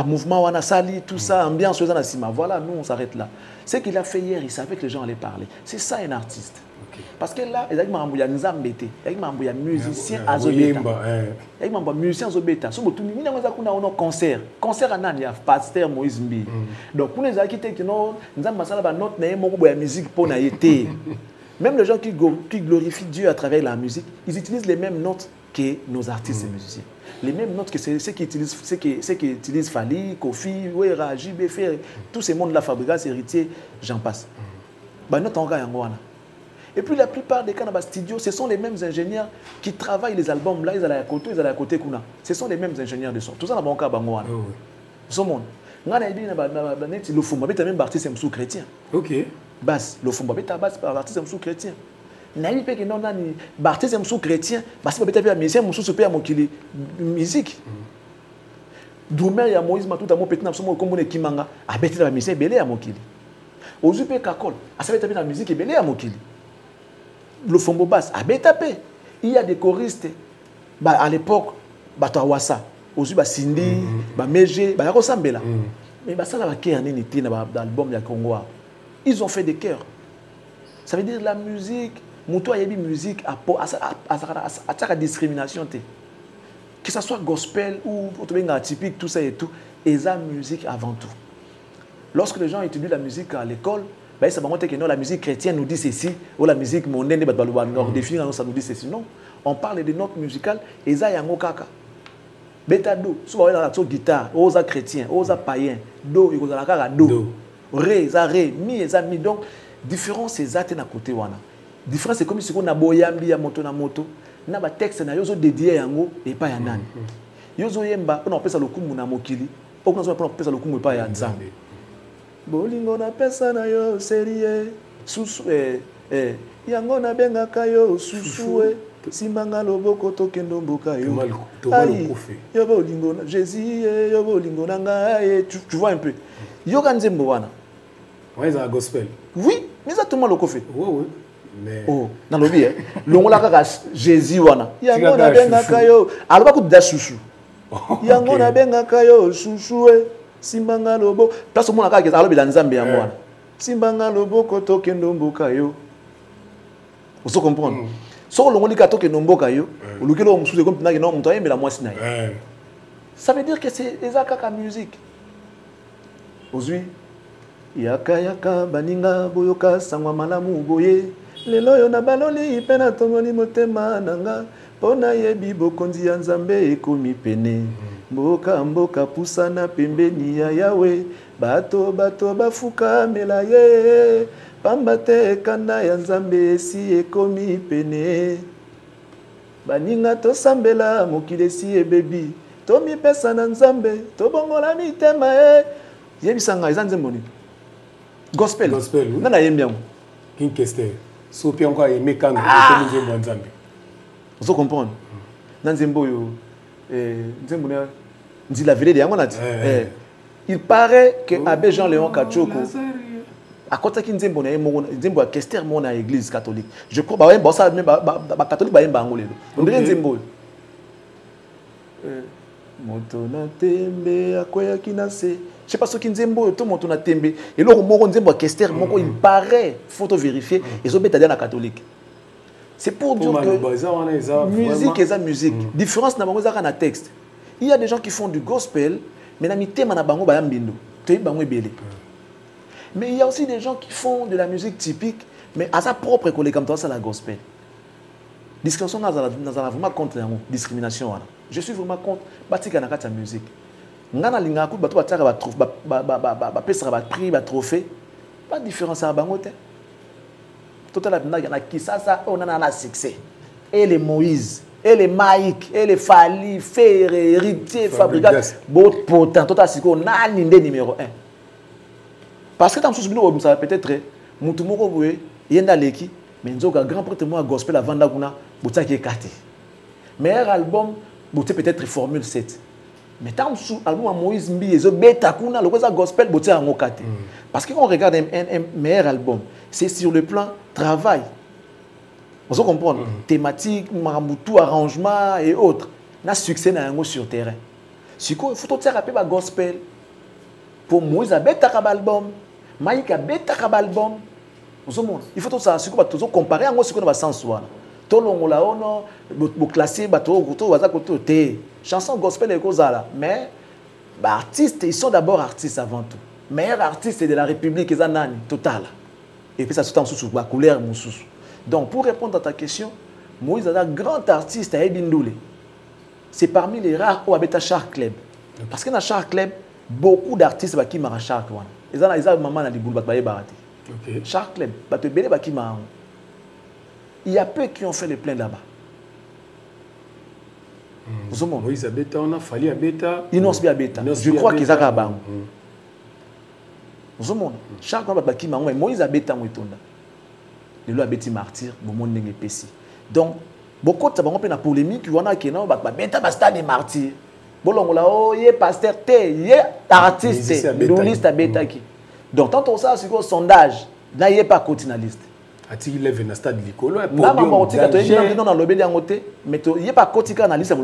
mouvement wana sali, tout ça, ambiance voilà, nous on s'arrête là. Ce qu'il a fait hier, il savait que les gens allaient parler. C'est ça un artiste. Okay. Parce que là, il y a des musiciens à Zobeta. Il y a des musiciens à Zobeta. Si vous avez un concert, concert à Nania, pasteur Moïse Mbi. Donc, pour les architectes, nous avons une musique pour nous. Même les gens qui glorifient Dieu à travers la musique, ils utilisent les mêmes notes que nos artistes et musiciens. Les mêmes notes que ceux qui utilisent Fali, Kofi, Wera, JB, Fer, tous ces mondes-là, Fabregas, Héritier, j'en passe. Et puis la plupart des cas dans le studio, ce sont les mêmes ingénieurs qui travaillent les albums là, ils allaient à côté, ils allaient à côté. Ce sont les mêmes ingénieurs de son. Tout ça dans mon cas, ce monde. Le Fumba, c'est même artiste chrétien. Ok. Basse, le Fumba, c'est artiste chrétien. Naï pe que non nani baptême sous chrétien parce que peut-être musicien musu super mokili musique Doumer ya Moïse matuta mo petina somo comme ne kimanga abeti la musicien belé ya mokili ozupe kakol asabeta na musique belé ya mokili le fombo basse abetape il y a des choristes à l'époque bato awasa ozu ba Cindy ba Meje ba yakosambela mais ba sala ba ke nini tina ba album ya Congo ils ont fait des chœurs ça veut dire la musique Moutou a une musique à discrimination. Que ce soit gospel ou atypique, tout ça et tout, et la musique avant tout. Lorsque les gens étudient la musique à l'école, ben, ça va montrer que non, la musique chrétienne nous dit ceci, ou la musique mondaine, ça nous dit ceci. Non, on parle de notes musicales, et ça y a un kaka. Beta do, souvent on a la guitare, osa chrétien, osa païen, do, il y a la do, ré, ça ré, mi, ça mi. Donc, différence c'est à côté wana. Différence c'est comme si on a boyambi ya moto na moto na ba texte na yozo dédié yango et pas ya nani yozo yemba on appelle ça le kumu na mokili on appelle ça le kumu pas ya nzambe bolingo na pesa na yo serie susu yango na benga kayo susue simbanga loboko tokendo mboka yo yo bolingo na Jésus yo bolingo na ngai tu vois un peu yo ganzembo wana ouais ça gospel oui mais ça tout le monde le fait oui mais oh na lobi longola kaka Jésus wana yango na benga kayo aloba ku da susu yango na benga kayo susu simbanga lobo place mona kaka alobi la nzambe yango wana simbanga lobo ko tokendo mboka yo vous comprenez so longoli ka tokendo mboka yo olukelo mususu comme pinaki non muto ayemela mwasi na ye ça veut dire que c'est ezaka musique ozui yaka yaka baninga boyoka sangwa malamu boye lelo yo na baloli pe na tongoni motema nanga pona yebi bokonzi ya nzambe ekomi pene mboka mboka pusana pembeni ya yawe bato bafuka mela ye pamba te kanda ya nzambe esi ekomi pene baninga tosambela mokili esi ebebi tomipesa na nzambe tobongola mitema yebisanga eza nzembo nini gospel nana yembi yango kinkester sopi encore aimé quand nzembo ya nzambe vous comprenez na nzembo yo nzembo na nzila vele de yango na il paraît que abbé Jean-Léon Kachoko akotaki nzembo na yemo nzembo ya Kester mo na église catholique je crois ba ça ba catholique ba yemba ngo lelo ndenge nzembo moto na tembe akoya kinase je sais pas ce qui nzembo tout moto na tembe et le moko nzembo ya Kester moko il paraît faut vérifier et obeta na catholique c'est pour dire que musique et musique différence na bango za na texte il y a des gens qui font du gospel mais na mitema na bango ba yambindo te bango ebele mais il y a aussi des gens qui font de la musique typique mais à sa propre école comme toi, c'est la gospel. Discrimination, nous avons vraiment contre la discrimination. Je suis vraiment contre la musique. Nous avons un trophée. Pas de différence à Bangote. Total, il y a qui ça, on a un succès. Et les Moïse, et les Maïk, et les Fali, Ferré, Héritier, Fabricat, Bot, Potin, total, c'est qu'on a l'indé numéro 1. Parce que dans ce moment, ça peut-être, Moutoumoko, il y a un leki, mais nous avons un grand prêtre gospel avant d'aguna, Bouta qui est caté. Meilleur album, Bouta peut-être Formule 7. Mais tant que l'album Moïse Mbi, ils ont bêta kuna, le gospel, Bouta en caté. Parce que quand on regarde un meilleur album, c'est sur le plan travail. Vous comprenez? Thématique, maraboutou, arrangement et autres. On a succès sur le terrain. Il faut tout faire rappeler le gospel. Pour Moïse, il y a un album. Maïk a un album. Il faut tout ça. Il faut comparer à ce qu'on a sens. Tout le monde a classé, chanson gospel et cause là. Mais les artistes, ils sont d'abord artistes avant tout. Meilleur artiste de la République, ils ont total. Et puis ça se sous la couleur. Donc pour répondre à ta question, Moïse est un grand artiste à Ebindoule. C'est parmi les rares qui habitent à Shark Club. Parce que dans Shark Club, beaucoup d'artistes qui marchent à Shark. Ils ont maman dans les boules, Shark Club, il y a peu qui ont fait les pleins là-bas. Moïse Abeta, on a fallu Abeta. Inos Biabeta. Je crois qu'ils ont un chaque fois que Moïse Abeta, il a été martyr, donc, beaucoup de gens ont polémique, il y a qui ont été stade de martyr. Il y a pasteur, il y a artiste, liste Abeta. Donc, tant on ça, c'est un sondage, là, il n'y a pas continué la liste. Il y a un stade de l'école, mais il n'y a pas continué la liste,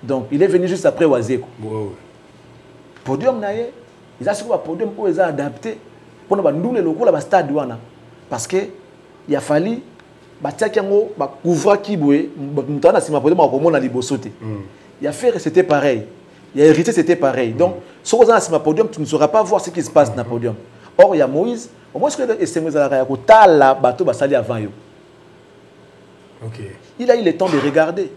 donc, il est venu juste après Wazeko. Podium naie, ils ont un podium où ils ont adapté pour nous le local à stade douana parce que il a fallu batia kiango ba couvrir kiboué mutana sima podium à comment on a libosoté. Il a fait c'était pareil, il a hérité c'était pareil. Donc si on a sima podium tu ne sauras pas voir ce qui se passe dans le podium. Or il y a Moïse, au moins ce que c'est Moïse à la tala bateau ba sali avant yo. OK. Il a eu le temps de regarder.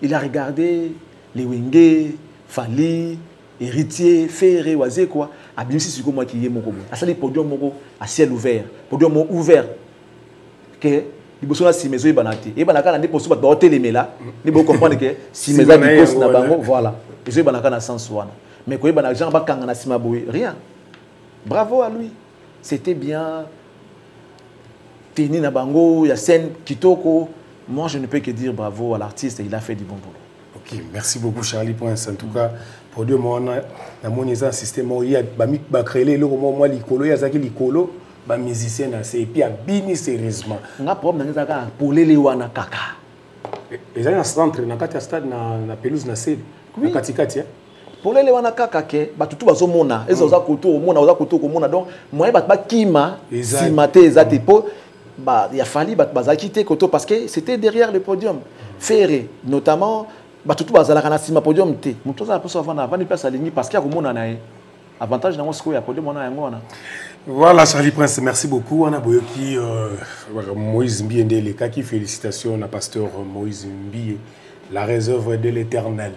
Il a regardé les Wenge, Fali, Héritier, Ferré, Wazé quoi. A bien si c'est comme moi qui est mon gobo. A ça les podium mon à ciel ouvert, podium ouvert. Que il besoin si maison banati. Et banaka na déposer ba hôtel là. Ni bo comprendre que si maison di poste na bango voilà. Et banaka na sens wana. Mais quoi banaka Jean ba kanga na sima boy rien. Bravo à lui. C'était bien. Teni na bango, il y a scène kitoko. Moi je ne peux que dire bravo à l'artiste, il a fait du bon boulot. Ok, merci beaucoup Charlie Prince. En tout cas, pour Dieu, moi, on a un système où il y a créé les logo, l'icolo, il y a des licolo, les musiciens, et puis à bini sérieusement. On a un problème pour les Lewana Kaka. Et ça, il y a un centre, il y a un stade, na pelouse, na sede, na katikati. Pour les Lewana Kaka, tout va se mona, ils ont koto, mona, donc moi, je kima, si maté, il a fallu quitter Koto parce que c'était derrière le podium. Ferré, notamment, tout le monde podium. Tout ça peut savoir avant de passer à la ligne parce qu'il y a un avantage dans le podium. Voilà, Charlie Prince, merci beaucoup. On a qui Moïse Mbi qui félicitations à pasteur Moïse Mbi, la réserve de l'Éternel.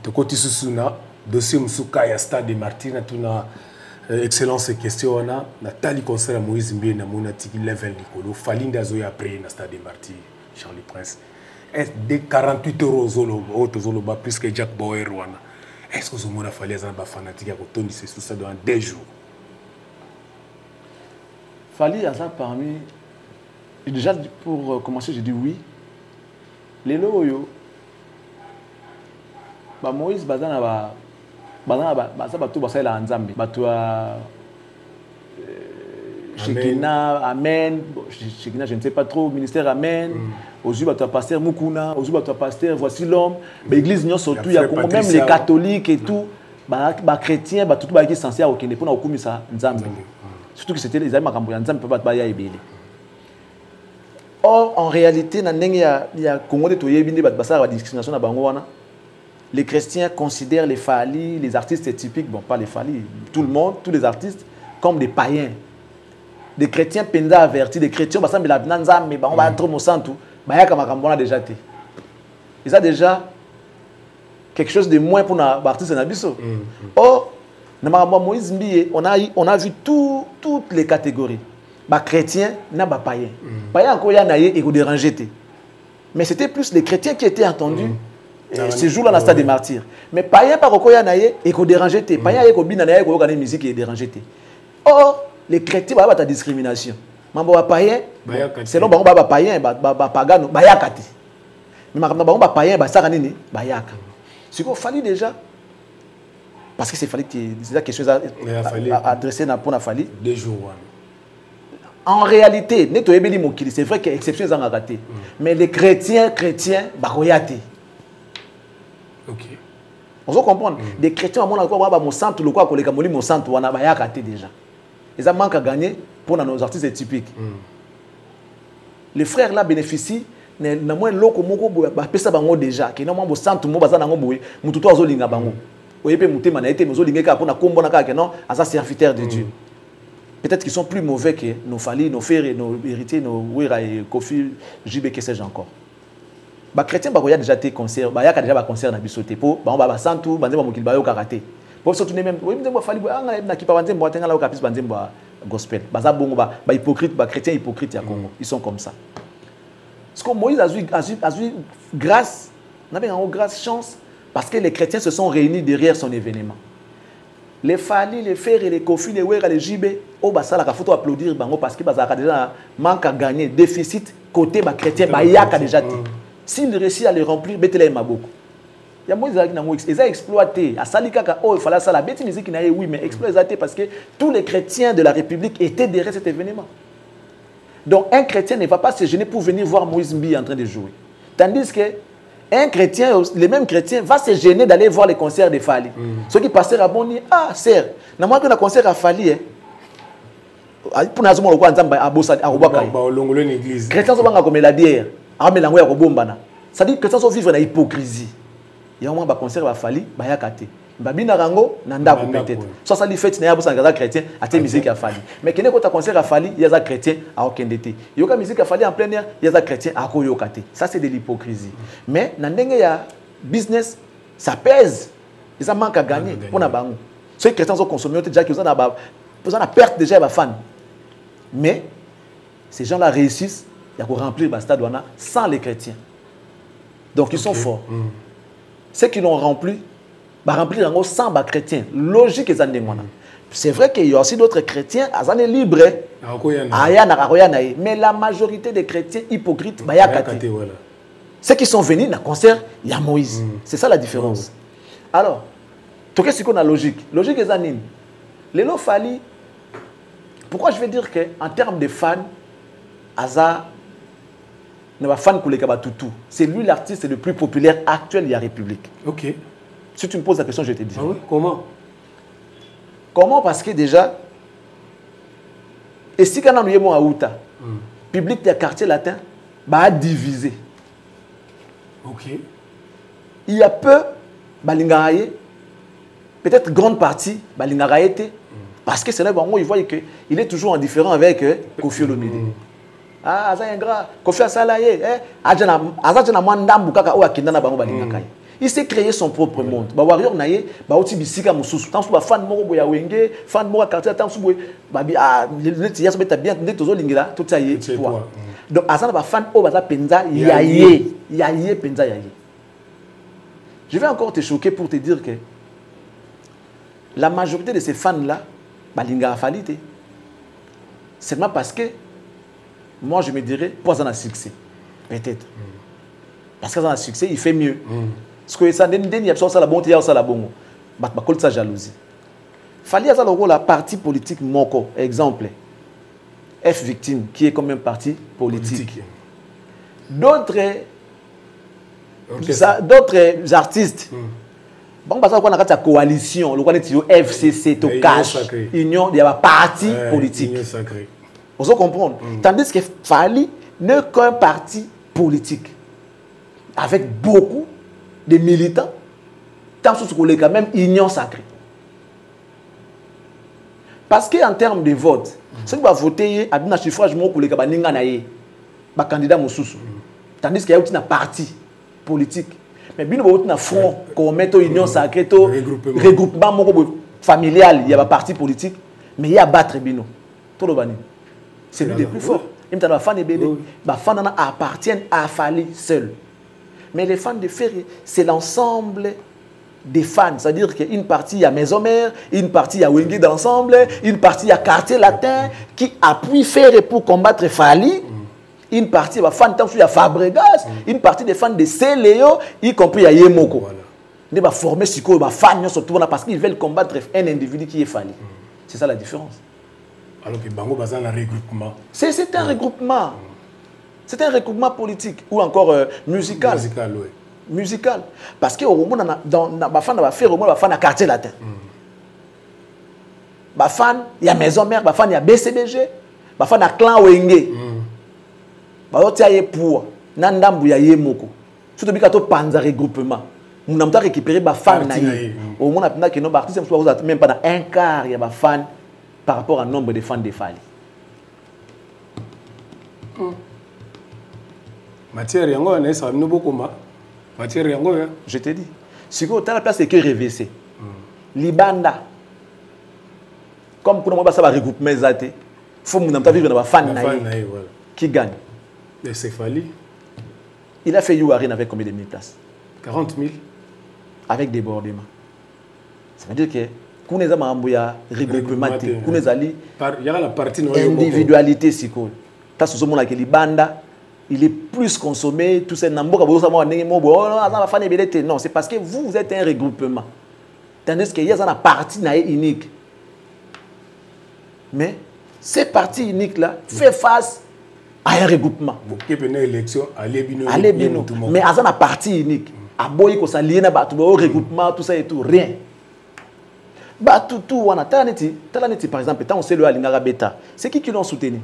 De côté Susuna, dossier Msuka ya stade de Martin, tuna excellence question on a Nathalie concert Moïse Mbi na mona tiki level likolo falinda zo ya après na stade de Martin Charlie Prince. Est de 48 € zolo auto zolo ba plus que Jack Bauer wana. Est-ce que zo mona fallait za ba fanatique ko toni c'est ça dans 2 jours. Fali à ça parmi déjà pour commencer j'ai dit oui. Les loyo ba Moïse bazana ba ça bato basala la nzambe bato Shekina Amen Shekina je ne sais pas trop ministère Amen aujourd'hui bato pasteur Mukuna aujourd'hui bato pasteur voici l'homme l'église non surtout il y a même les catholiques et tout ba chrétiens ba tout ba qui censé à okende pour na okumisa nzambe surtout que c'était les amis makambo ya nzambe pas ba ya ebele. Or en réalité na ndenge ya Congo de toyebinde bato basala ba discrimination na bango wana les chrétiens considèrent les Fali, les artistes typiques, bon, pas les Fali, tout le monde, tous les artistes, comme des païens. Des chrétiens penda avertis, des chrétiens, on va trop au centre, on a déjà été. Et ça, déjà, quelque chose de moins pour les artistes nabiso. Or, Moïse Mbiye, on a vu toutes les catégories. Les chrétiens, les païens. Les païens, encore, ils ont dérangé. Mais c'était plus les chrétiens qui étaient entendus. Ce jour-là, dans le stade des martyrs. Mais les païens, par contre, ils ont dérangé. Les païens, ils ont une musique qui est dérangée. Or, les chrétiens, ils ont une discrimination. Les païens, selon les païens, les pagans, ils ont mais les païens, ils ont ce qu'il fallait déjà. Parce que c'est quelque chose à adresser pour la Fali. Des jours. En réalité, c'est vrai qu'il y a exception à raté. Mais les chrétiens, ok. On peut comprendre. Des chrétiens, mon centre, le quoi, mon centre, on a raté déjà. Et ça manque à gagner pour nos artistes typiques. Les frères là bénéficient. Na moins loko moko ba pesa bango déjà que normalement bo centre mo bazana ngo boye mutu to azolinga bango oyepe mutema na été mozolinga ka pona kombo na ka que non asa serviteur de Dieu. Peut-être qu'ils sont plus mauvais que nos Fali, nos frères, nos héritiers, nos Wira et Kofi, JB, que sais-je encore. Les chrétiens, il y a déjà des concerts, il y a déjà des concerts dans le bisoté. Il y a des santu, il y a des karaté. Pour se tourner même, il y a des Fali, il y a des gospel. Il y a des hypocrites, des chrétiens hypocrites. Ils sont comme ça. Parce que Moïse a eu grâce, chance, parce que les chrétiens se sont réunis derrière son événement. Les Fali, les frères et les Kofi, les Wera, les JB, il faut applaudir parce que déjà manque à gagner, déficit côté chrétien, il y a déjà. S'il réussit à les remplir, il y a beaucoup. Il y a Moïse qui a exploité. À Salikaka, il fallait ça, la bête musique, oui, mais exploité parce que tous les chrétiens de la République étaient derrière cet événement. Donc un chrétien ne va pas se gêner pour venir voir Moïse Mbiye en train de jouer. Tandis que un chrétien, les mêmes chrétiens, va se gêner d'aller voir les concerts de Fali. Ceux qui passent à Boni, ah, sœur, n'a pas que le concert à Fali, pour nous avoir quoi ensemble à Bossa, à Robaka. Les chrétiens sont pas comme la bière, à mélanger à Robombana. Ça dit que les chrétiens sont vivre dans l'hypocrisie. Il y a un moment concert à Fali, bah y a kate. Babina rango, nanda peut-être. Soit ça lui fait, n'a pas besoin chrétien, à tes musiques à Fali. Mais quand on a concert à Fali, il y a des chrétiens à aucun dété. Il y a des musiques à Fali en plein air, il y a des chrétiens à Koyokate. Ça c'est de l'hypocrisie. Mais dans le business, ça pèse. Et ça manque à gagner pour la banque. Ceux chrétiens sont consommés, déjà qu'ils ont la perte déjà de fans. Mais ces gens-là réussissent à remplir le stade sans les chrétiens. Donc ils sont forts. Ceux qui l'ont rempli, remplir sans les chrétiens. Logique, c'est vrai qu'il y a aussi d'autres chrétiens, ils sont libres. Mais la majorité des chrétiens hypocrites, ceux qui sont venus dans le concert, il y a Moïse. C'est ça la différence. Alors, qu'est-ce qu'on a logique? Logique est anime. Les lots Fali, pourquoi je vais dire qu'en termes de fans, Aza n'est pas fan pour les Kabatutu. C'est lui l'artiste le plus populaire actuel de la République. Ok. Si tu me poses la question, je vais te dire. Ah oui? Comment? Comment? Parce que déjà, et si quand on est à Outa, public des quartiers latins, va diviser. Ok. Il y a peu, peut-être grande partie, parce que c'est là où il voit qu'il est toujours en différent avec Kofi Olomide. Ah, ça est ingrat. Kofi Asalaye, il s'est créé son propre monde. Warrior naye, aussi bisika mususu. Tant que fan moko boya wenge, fan moko quartier tant que babi ah les tias beta bien ne tozo lingila tout ça y est. Donc azana ba fan o baza penza yaye penza yaye. Je vais encore te choquer pour te dire que la majorité de ces fans-là, balinga falite. Seulement parce que moi je me dirais, pas un succès. Peut-être. Parce que dans un succès, il fait mieux. Parce que ça n'y a pas la bonté, il y a la bonne. Bah, ça jalousie. Fali a la parti politique Moko, exemple. F victime, qui est comme un parti politique. D'autres artistes. Bon, parce qu'on a une coalition, le FCC, Tokash, Union, il y a un parti politique. Vous comprenez? Tandis que Fali n'est qu'un parti politique. Avec beaucoup de militants tant que quand même union sacrée. Parce qu'en termes de vote, ceux qui vont voter, à un suffrage, un candidat moussous. Tandis qu'il y a un parti politique. Mais bien un front, qu'on met une union sacrée, regroupement familial, il y a un parti politique, mais il y a battre Bino. C'est lui le plus fort. Les fans appartiennent à Fali seul. Mais les fans de Ferry, c'est l'ensemble des fans. C'est-à-dire qu'une partie, il y a Maison Mère, une partie, il y a Wenge d'ensemble, une partie, il y a Quartier Latin qui appuie Ferry pour combattre Fali. Une partie, il y a fans il y a Fabregas, une partie des fans de Céléo, y compris il y a Yemoko. Ils vont former ce qu'ils fans surtout parce qu'ils veulent combattre un individu qui est Fali. C'est ça la différence. Alors que Bango Bazan a un regroupement. C'est un regroupement. C'est un regroupement politique ou encore musical. Musical, oui. Musical. Parce que dans la fan va faire au moins la fan à Quartier Latin. La fan, il y a Maison Mère, la fan, il y a BCBG, la fan à Clan Wenge. Ba yo tia ye pour na ndambu ya ye moko. Surtout bika to panza regroupement. Nous avons récupéré les fans. Au moins, on a que nos artistes ne même pas un quart de fans par rapport au nombre de fans de Fali. Matière yango on ça nous beaucoup matière yango je te dis si vous avez la place c'est que RVC Libanda comme pour moi ça va regrouper zaté faut mon amta vivre dans fans qui gagne c'est Fali il a fait Youarine avec combien de 1000 places 40 000 avec débordement ça veut dire que quand les amambouya regroupement quand les ali il y a la partie individualité siko ta ce moment là que Libanda il est plus consommé, tout ça. Non, c'est parce que vous êtes un regroupement. Tandis qu'il y a une partie unique. Mais ces parties uniques-là font face à un regroupement. Mais à une partie unique. À boy, ça lié à un regroupement, tout ça et tout, rien. Tout, on a par exemple, quand on sait le Alingara Beta, c'est qui l'ont soutenu?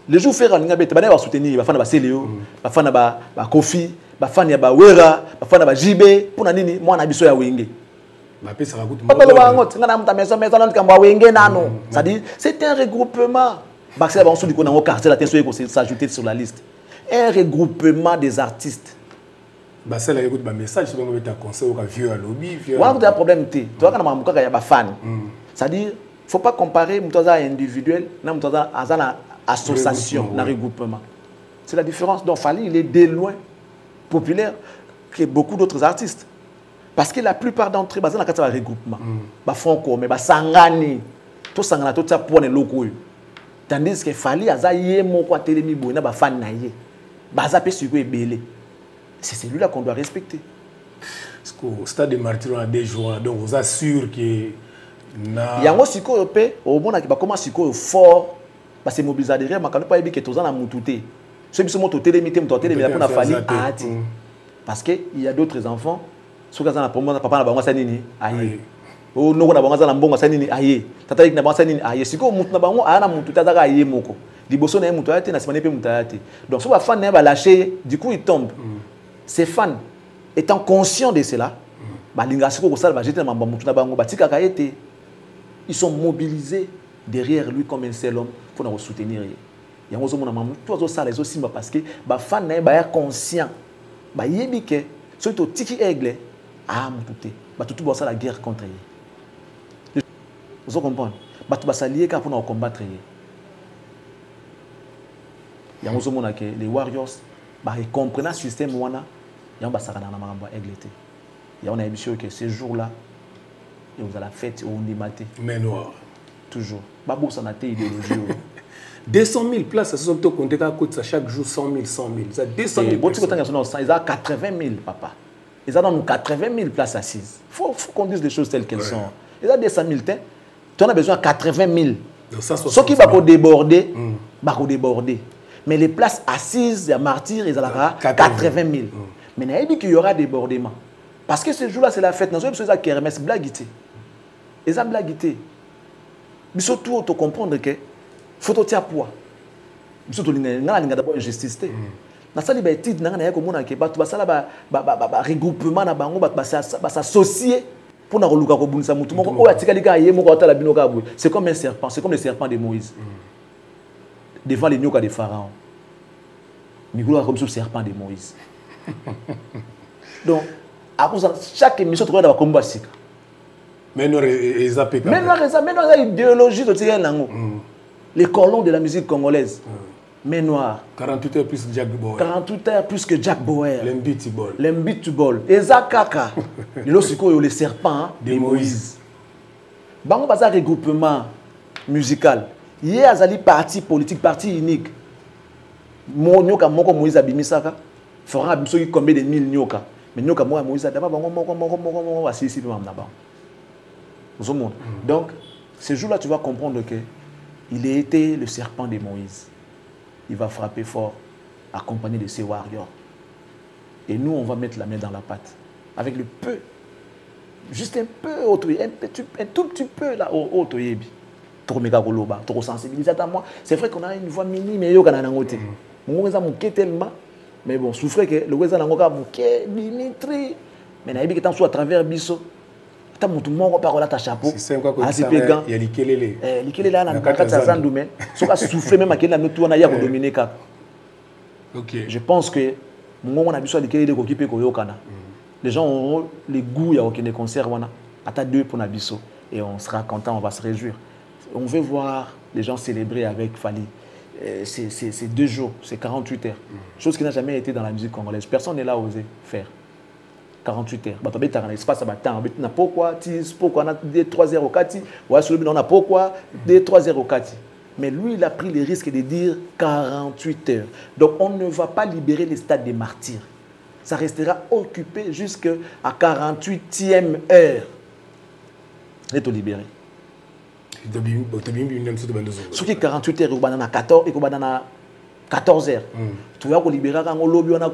Les jours faire un bête, va soutenir, va faire Céléo, va faire Kofi, va faire Wera, va faire JB, pour nani, moi on a besoin de Wenge. C'est un regroupement. S'ajouter sur la liste. Un regroupement des artistes. Il y a un message sur le conseil au vieux à lobby. Il y a un problème. Tu vois, quand on a des fans. C'est-à-dire, il ne faut pas comparer un individuel à un association, un regroupement. C'est la différence. Donc, Fali, il est de loin populaire que beaucoup d'autres artistes. Parce que la plupart d'entre eux, ils ont un regroupement. Ils font comme, ils sangani. Tout sangana, tout ça pour les locaux. Tandis que Fali, ils ont des fans. C'est celui-là qu'on doit respecter. Au stade de martyrs, on a des joueurs, donc vous assure que... Il y a un aussi au monde qui va commencer fort. Parce que mobiliser derrière, mais quand on pas que tous en a moutouté. Ceux qui sont montés limité, montés limité, on a fallu arrêter. Parce que il y a d'autres enfants. Ceux qui ont la promo, papa n'a pas enseigné ni aïe. Oh non, on a pas enseigné bon enseigné ni aïe. Tata n'a pas enseigné ni aïe. Si qu'on monte na bango, a na moutouté à aïe moko. Liboso na moutouté, na semaine pe moutouté. Donc si les fans n'a pas lâché, du coup ils tombent. Ces fans étant conscients de cela, bah l'ingasiko ko ça va jeter na moutouté na bango, bah tika kaete. Ils sont mobilisés derrière lui comme un seul homme pour nous soutenir. Il y a un moment tout ça les aussi parce que les fans sont conscients. Ils sont que ceux qui ont tiki aigle ah tout ça la guerre contre eux. Vous comprenez? Tout ça lié pour nous combattre. Il y a un moment que les warriors ils comprennent le système wana il y a un ça na mamba aigle. Il y a un émission que ce jour-là et vous allez la fête au Ndimate. Mais noir. Toujours. Babou, ça n'a pas idéologie. 200 000 places, ça se compte chaque jour 100 000, 100 000. Ça 200 000 places. Ils ont 80 000, papa. Ils ont 80 000 places assises. Il faut qu'on dise les choses telles qu'elles sont. Ils ont 200 000. Tu en as besoin de 80 000. Ceux qui vont déborder, vont déborder. Mais les places assises, les martyrs, ils ont 80 000. Mais il y aura débordement. Parce que ce jour-là, c'est la fête. Nous avons besoin de kermesse, blaguité. Ils ont blaguité. Mais surtout, tu comprendre que faut tirer poids. Surtout, il y a d'abord injustice. na sali ba étude na ngana komona ke bato basala ba regroupement na bango bato s'associer pour na koluka ko bunisa mutu moko o atikali ka ye moko atala bino ka boy. C'est comme un serpent, c'est comme le serpent de Moïse. Devant les nyoka de Pharaon. Migolo comme ce serpent de Moïse. Donc à cause chaque émission tu regardes combat sika. Mais nous idéologie de tirer lango. Les colons de la musique congolaise. Mais noir. 48 heures plus que Jack Bauer. 48 heures plus que Jack Bauer. L'Mbitibol. Eza kaka. Le serpent de Moïse. Bango baza regroupement musical. Yé azali parti politique, parti unique. Nyoka moko Moïse abimisaka. Fera abiso combien de mille nyoka. Mais nyoka moko Moïse adaba bango moko asisi pe mamna ba. Donc, ce jour-là, tu vas comprendre que il a été le serpent de Moïse. Il va frapper fort, accompagné de ses warriors. Et nous, on va mettre la main dans la pâte. Avec le peu, juste un peu, un tout petit peu là, trop méga goloba, trop sensibilisé à moi. C'est vrai qu'on a une voix minime, mais il y a un côté. Moi, je tellement, mais bon, souffrez que le Weza Nangoka, Dimitri, mais il y a à travers Bisso. Ta mutu moko pa kola ta chapeau il y a likelele likelele na kata zandume soka souffler même akeli na mutu wana ya ko dominer ka. OK, je pense que mon na biso likelele ko kipe ko yokana. Les gens auront les goûts ya okene concert wana ata deux pour na biso et on sera content, on va se réjouir. On veut voir les gens célébrer avec Fally. C'est 2 jours, c'est 48 heures. Chose qui n'a jamais été dans la musique congolaise. Personne n'est là à oser faire. 48 heures. Bato beta na espace batang, na pourquoi 3 heures au kati, ouais sur le on a pourquoi 3 heures au kati. Mais lui il a pris le risque de dire 48 heures. Donc on ne va pas libérer les stades des martyrs. Ça restera occupé jusqu'à 48e heure. Et tout libéré. Ce qui est 48 heures, il y a 14 heures. Tu vas libérer quand on lobby on a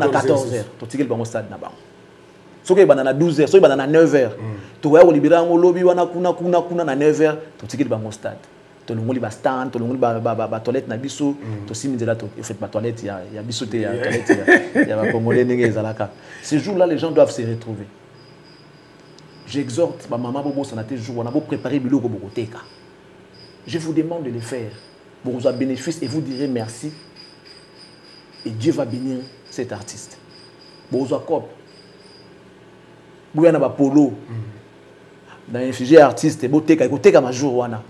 14 heures. Tu tiens le stade là-bas. Ce qui est 12 heures, ce qui est 9 heures. Tu vas libérer quand on lobby on a 9 heures. Tu tiens le stade. Tu as stand, tu as toilette na biso, tu as mis là, tu fais ma toilette, il y a biso, il y a toilette, il y a congolais n'engagé zalaka. Ces jours-là, les gens doivent se retrouver. J'exhorte ma maman Bobo Sanate jour, on a beau préparer bilo ko bokoteka. Je vous demande de le faire pour vous avoir bénéfice et vous direz merci. Et Dieu va bénir cet artiste. Bozo Kop. Bouyana ba polo. Dans un sujet artiste, boteka ikoteka ma jour wana.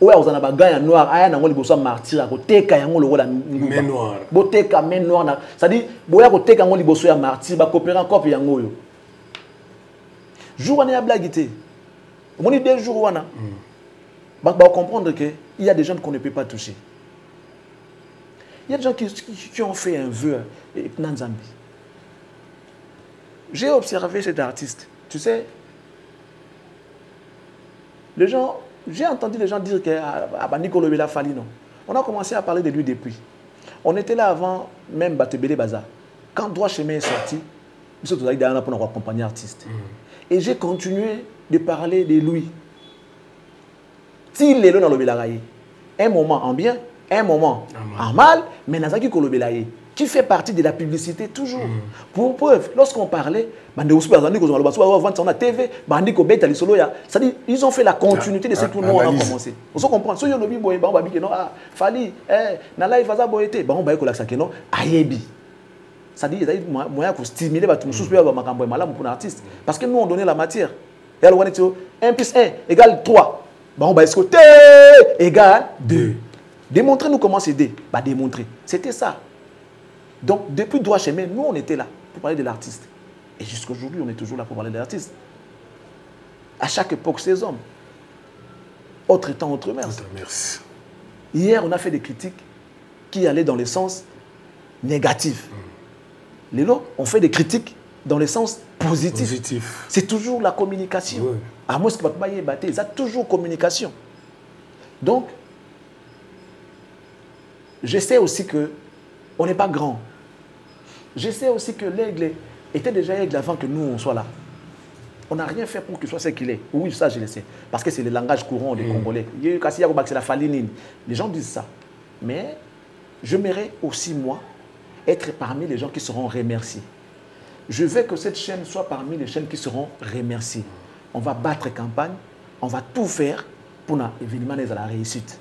Oya ozana ba ganya noir, aya na ngoli boso martyr akoteka yango lokola main noire. Boteka main noire. Ça dit boya koteka ngoli boso ya martyr ba coopérer Kop yango yo. Jour wana ya blagité. On dit 2 jours wana. Bah comprendre que il y a des gens qu'on ne peut pas toucher. Il y a des gens qui ont fait un vœu Nanzambi. J'ai observé cet artiste. Tu sais, les gens, j'ai entendu les gens dire que Nicolo Bela Fally non. On a commencé à parler de lui depuis. On était là avant même Batebele Baza. Quand Droit Chemin est sorti, nous sommes allés derrière pour nous accompagner l'artiste. Et j'ai continué de parler de lui. S'il est là dans le Belaraye, un moment en bien, un moment en mal, mais Nazaki Kolobelaye, qui fait partie de la publicité toujours. Pour preuve, lorsqu'on parlait, c'est-à-dire ils ont fait la continuité de ce que nous on a commencé. Vous comprenez? Si on dit Fally, na live vaza boyete, on va écouter ça que non, ayebi. C'est-à-dire moyen pour stimuler les pour l'artiste. Parce que nous on donnait la matière. Et alors on est 1 plus 1 égale 3. Bah on va escoter égale 2. Démontrez-nous comment c'est D. Bah démontrer. C'était ça. Donc depuis Droit Chemin, nous on était là pour parler de l'artiste. Et jusqu'à aujourd'hui, on est toujours là pour parler de l'artiste. À chaque époque, ces hommes. Autre temps, autre mère. Hier, on a fait des critiques qui allaient dans le sens négatif. Les lots, on fait des critiques dans le sens positif. C'est toujours la communication. Oui. À moi, ce que il y a toujours communication. Donc, je sais aussi que on n'est pas grand. Je sais aussi que l'aigle était déjà aigle avant que nous, on soit là. On n'a rien fait pour qu'il soit ce qu'il est. Oui, ça, je le sais. Parce que c'est le langage courant des Congolais. C'est la falinine. Les gens disent ça. Mais je m'aimerais aussi, moi, être parmi les gens qui seront remerciés. Je veux que cette chaîne soit parmi les chaînes qui seront remerciées. On va battre campagne, on va tout faire pour évidemment à la réussite.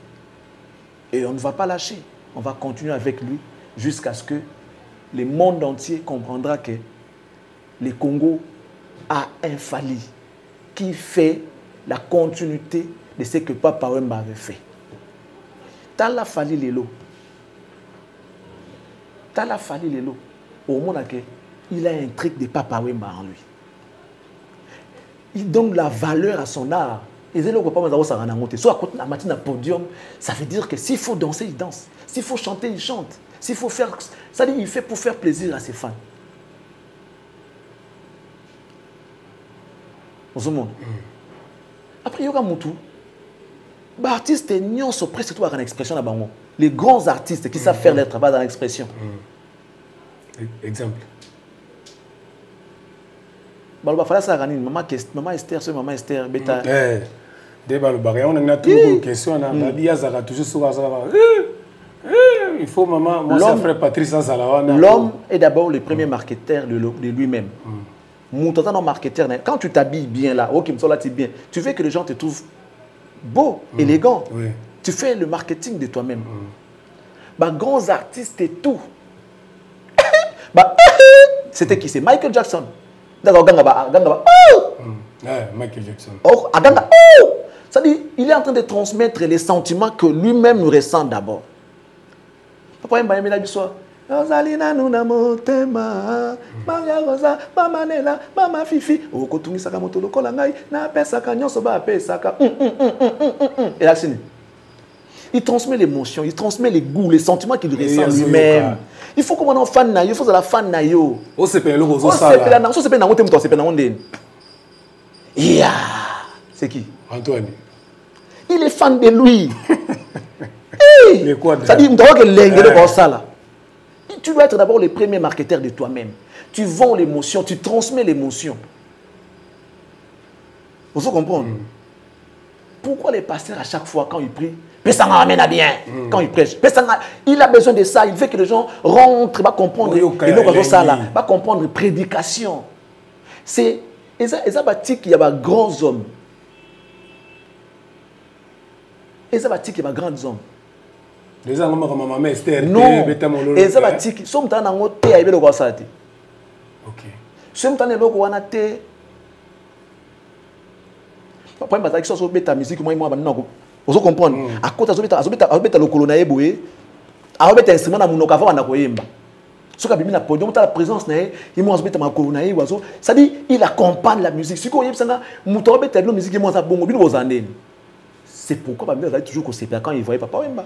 Et on ne va pas lâcher. On va continuer avec lui jusqu'à ce que le monde entier comprendra que le Congo a un Fally qui fait la continuité de ce que Papa Wemba avait fait. Tala Fally Lelo. Tala Fally Lelo. Au monde, il a un truc de Papa Wemba en lui. Il donne la valeur à son art. Et c'est là que soit à matin podium, ça veut dire que s'il faut danser, il danse. S'il faut chanter, il chante. S'il faut faire, ça dit, il fait pour faire plaisir à ses fans. Après, il y a un artistes n'y ont presque tout à l'expression là-bas. Les grands artistes qui savent faire leur travail dans l'expression. Exemple. Maman Esther, c'est Maman Esther. On a toujours une question. Il faut maman, moi c'est frère Patrice Azalawana. L'homme est d'abord le premier marketeur de lui-même. Marketeur, quand tu t'habilles bien là, bien, tu veux que les gens te trouvent beau, élégant. Oui. Tu fais le marketing de toi-même. Grands artistes et tout. C'était qui? C'est Michael Jackson. Michael Jackson. C'est-à-dire, il est en train de transmettre les sentiments que lui-même nous ressent d'abord. Papa Wemba aimé la du soir. Rosalina nuna motema, Maria Rosa, Mama Nela, Mama Fifi. Okotungi saka motolo kolangai, na pesaka nyonso ba pesaka. Et là c'est. Il transmet l'émotion, il transmet les goûts, les sentiments qu'il ressent lui-même. Il faut qu'on en fan na yo, il faut que la fan na yo. O se pele rozo sala. On se pele na ngote mto, se pele na ngondeni. Yeah. C'est qui? Antoine. Il est fan de lui. Ça dit, tu dois être d'abord le premier marketeur de toi-même. Tu vends l'émotion, tu transmets l'émotion. Vous comprenez? Pourquoi les pasteurs, à chaque fois, quand ils prient, quand ils prêchent, il a besoin de ça. Il veut que les gens rentrent, va comprendre. Va comprendre prédication. C'est il y a des grands hommes. Il y a des grands hommes. Les gens comme Maman Esther. Non. Et ça va tiki. Somme tant en haut té aïbe le quoi ça té. Ok. Somme tant le logo wana té. Papa mba taki so beta musique moi ba non. Vous comprendre. À côté azobeta le colona eboé. Azobeta instrument na munoka va na koyemba. Soka bibi na podium ta la présence na il mo azobeta ma colona e wazo. Ça dit il accompagne la musique. Siko yebsanga muto beta la musique mo za bongo bino bozandeni. C'est pourquoi ba mba toujours ko sepia quand il voyait Papa Wemba.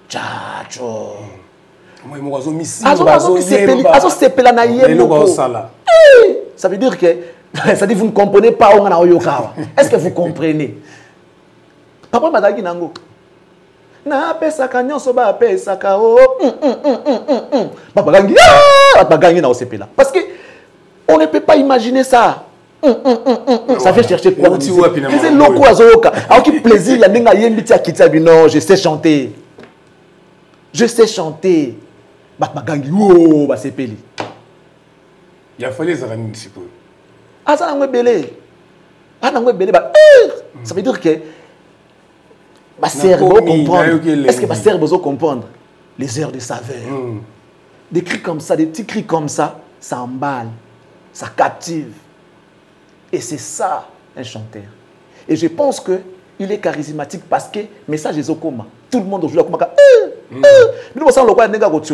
Tchacho. Ça veut dire que ça dit vous ne comprenez pas est-ce que vous comprenez? Papa Madagi Nango. Na pesaka nyonso ba pesaka o. Papa Gangi. Papa Gangi na osepela. Parce que on ne peut pas imaginer ça. Ça fait chercher quoi? C'est loko azoka. Alors qui plaisir la ninga yembiti akitsa bino, je sais chanter. Je sais chanter. Bagangi, oh, basepeli. Il a fallu ça ramener ici pour. Ah, ça n'a pas belé. Ah, n'a pas belé. Ça veut dire que ma cerveau comprendre. Est-ce que ma cerveau comprendre les heures de saveur? Des cris comme ça, des petits cris comme ça emballe, ça captive. Et c'est ça un chanteur. Et je pense que il est charismatique parce que message est au coma. Tout le monde aujourd'hui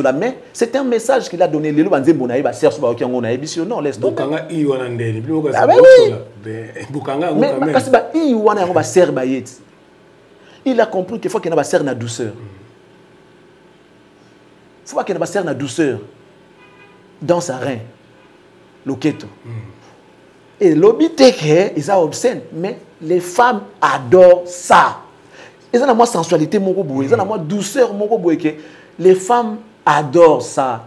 a mais c'est un message qu'il a donné. Non, laisse tomber. Il a compris qu'il faut qu'il y ait une douceur. Il faut qu'il y ait une douceur dans sa rein. Loketo. Et l'obité, ils sont obscènes, mais les femmes adorent ça. Ils ont la sensualité, ils ont la douceur, les femmes adorent ça.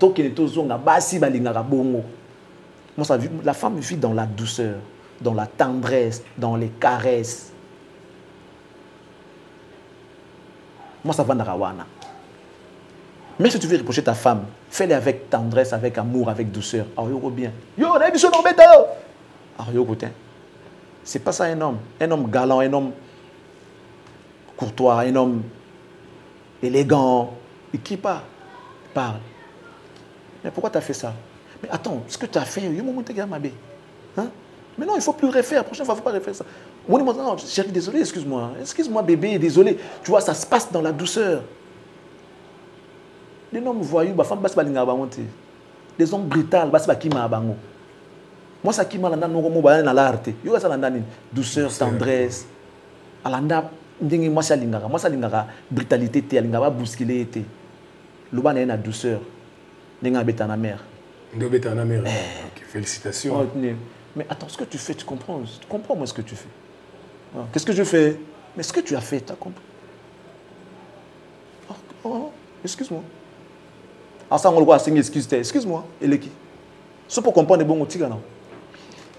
La femme vit dans la douceur, dans la tendresse, dans les caresses. Moi, ça va dans Rawana. Même si tu veux reprocher ta femme, fais-le avec tendresse, avec amour, avec douceur. Ah, yo, bien. Yo, on a dit son embêté. Ah, yo, côté. C'est pas ça un homme. Un homme galant, un homme courtois, un homme élégant. Et qui parle? Mais pourquoi tu as fait ça? Mais attends, ce que tu as fait, yo, mon monté ma bé. Hein? Mais non, il ne faut plus refaire. La prochaine fois, il ne faut pas refaire ça. Non, chérie, désolé, excuse-moi. Excuse-moi, bébé, désolé. Tu vois, ça se passe dans la douceur. Les hommes voyous, les hommes brutales, moi, ça qui m'a dans l'art. Douceur, tendresse. Moi, ça brutalité, bousculé. L'ouban est la douceur. Nenga beta na mère. Félicitations. Mais attends, ce que tu fais, tu comprends moi ce que tu fais. Qu'est-ce que je fais? Mais ce que tu as fait, tu as compris. Excuse-moi. Alors ça, on le voit, excuse-moi. Et les qui? C'est pour comprendre les bons motifs.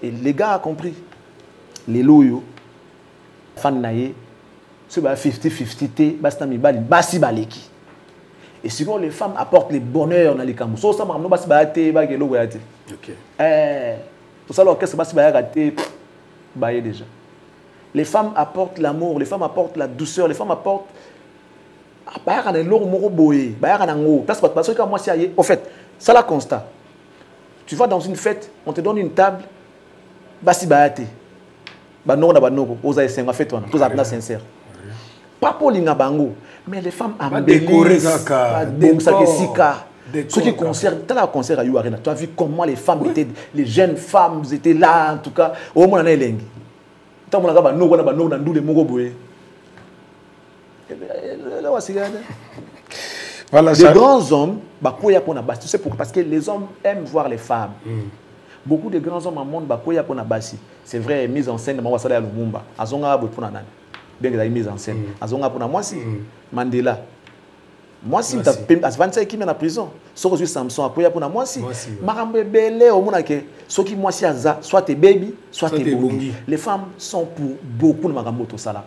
Et les gars ont compris. Les loyaux, fan naïe, c'est 50-50, basi baleki. Et souvent, les femmes apportent le bonheur dans les camous. Ça, ça m'a dit, basi baleki, basi baleki. Ok. Tout ça, l'orchestre, basi baleki, baillé déjà. Les femmes apportent l'amour, les femmes apportent la douceur, les femmes apportent. Au fait, ça la constat. Tu vas dans une fête, on te donne une table, basi baate. Banoro na banoro, oza esenga fait toi, tous apna sincère. Pas pour l'inga bango, mais les femmes embellissent. Ceux qui concernent, tu as un concert à Youarena, tu as vu comment les femmes étaient, les jeunes femmes étaient là, en tout cas, au moins on a élengi. Tu as vu banoro na ndou le mogo boye. Voilà, les grands hommes, tu sais pourquoi? Parce que les hommes aiment voir les femmes. Beaucoup de grands hommes en monde, c'est vrai, mise en scène, Mawasala Lumumba, Azonga Boponana, bien que mise en scène, Azonga pour moi si Mandela. Moi si tu as 25 qui est en prison, sauf que Samson, après pour moi si. Marambe Belé, au monde que ceux qui moi si soit tes baby, soit tes bongi. Les femmes sont pour beaucoup de Marambo tout ça là.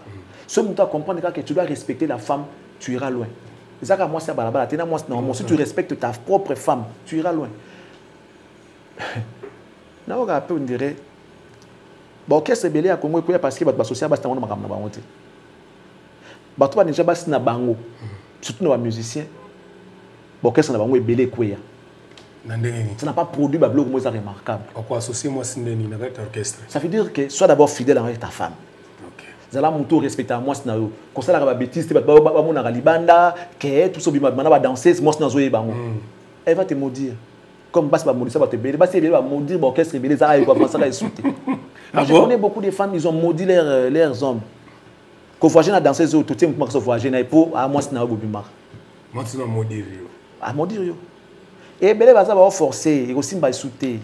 Ce que tu dois comprendre que tu dois respecter la femme, tu iras loin. Si tu respectes ta propre femme, tu iras loin. On dirait bon, qu'est-ce que c'est Congo parce que tu associé à Bastan na bango te. Bato ba déjà basi na bango. Surtout nos musiciens. Bon, qu'est-ce que na bango ebele kwea. Ça n'a pas produit ba blog moi ça remarquable. Pourquoi associer moi sindeni na orchestre? Ça veut dire que sois d'abord fidèle avec ta femme. Zala monto respecter moi sinayo ko sala ka ba bêtise ba mona ka libanda ke tout so bima bana ba danser moi sinazo e bango elle va te maudire comme basse ba maudire ça va te béler basse elle va maudire bon orchestre béler ça quoi penser à insulter. Je connais beaucoup de femmes ils ont maudit leurs hommes ko voyager na danser zo tout temps moi so voyager na pour à moi sinayo bobima moi sinayo maudire yo à maudire yo et béler ba ça va forcer et aussi ba insulter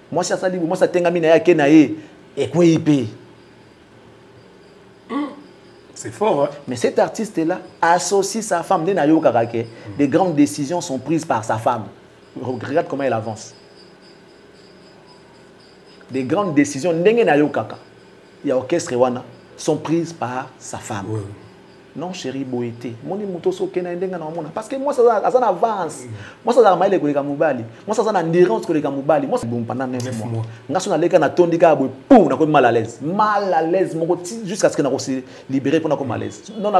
moi ça libre moi ça tenga mina ya ke na e quoi ipé. C'est fort, hein? Mais cet artiste-là associe sa femme. Des grandes décisions sont prises par sa femme. Regarde comment elle avance. Des grandes décisions, il y a orchestre sont prises par sa femme. Ouais. Non, chérie, boété. Parce que moi, ça avance. Moi, ça avance. Moi, ça endurance que les Gamoubali. Moi, c'est bon pendant 9 mois. Moi, je suis mal à l'aise. Mal à l'aise. Jusqu'à ce que je sois libéré pour mal à l'aise. Non,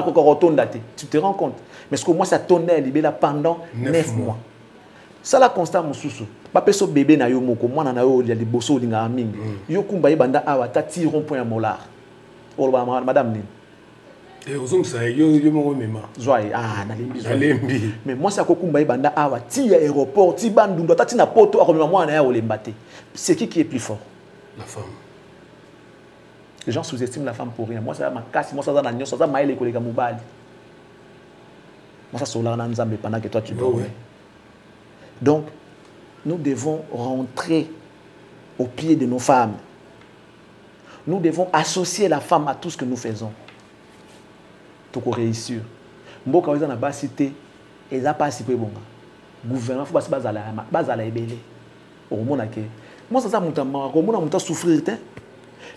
tu te rends compte. Mais ce que moi, ça tournait libéré pendant 9 mois. Ça, la constat, mon sous. Pas que bébé na yo moko. Moi, na yo, il y a des bossos qui sont mingi. Yo kumbaye banda awa, ta tiron point à molar. Madame Nin. Et aux hommes, ça y est, mais moi, c'est que banda awa, ti aéroport, ti bandoundo, ta tina poto, à moi, na ya olembate. C'est qui est plus fort? La femme. Les gens sous-estiment la femme pour rien. Moi, ça ma casse, moi, ça va na ça va maïle kolega mobali. Moi, ça sola na nzambe pendant que toi tu dors. Donc, nous devons rentrer au pied de nos femmes. Nous devons associer la femme à tout ce que nous faisons. Pour réussir. Mboka weza na basité eza pas si peu bonga. Gouvernement faut bazala ebele. Omona ke. Moi ça ça mutama, omona muta souffrir te.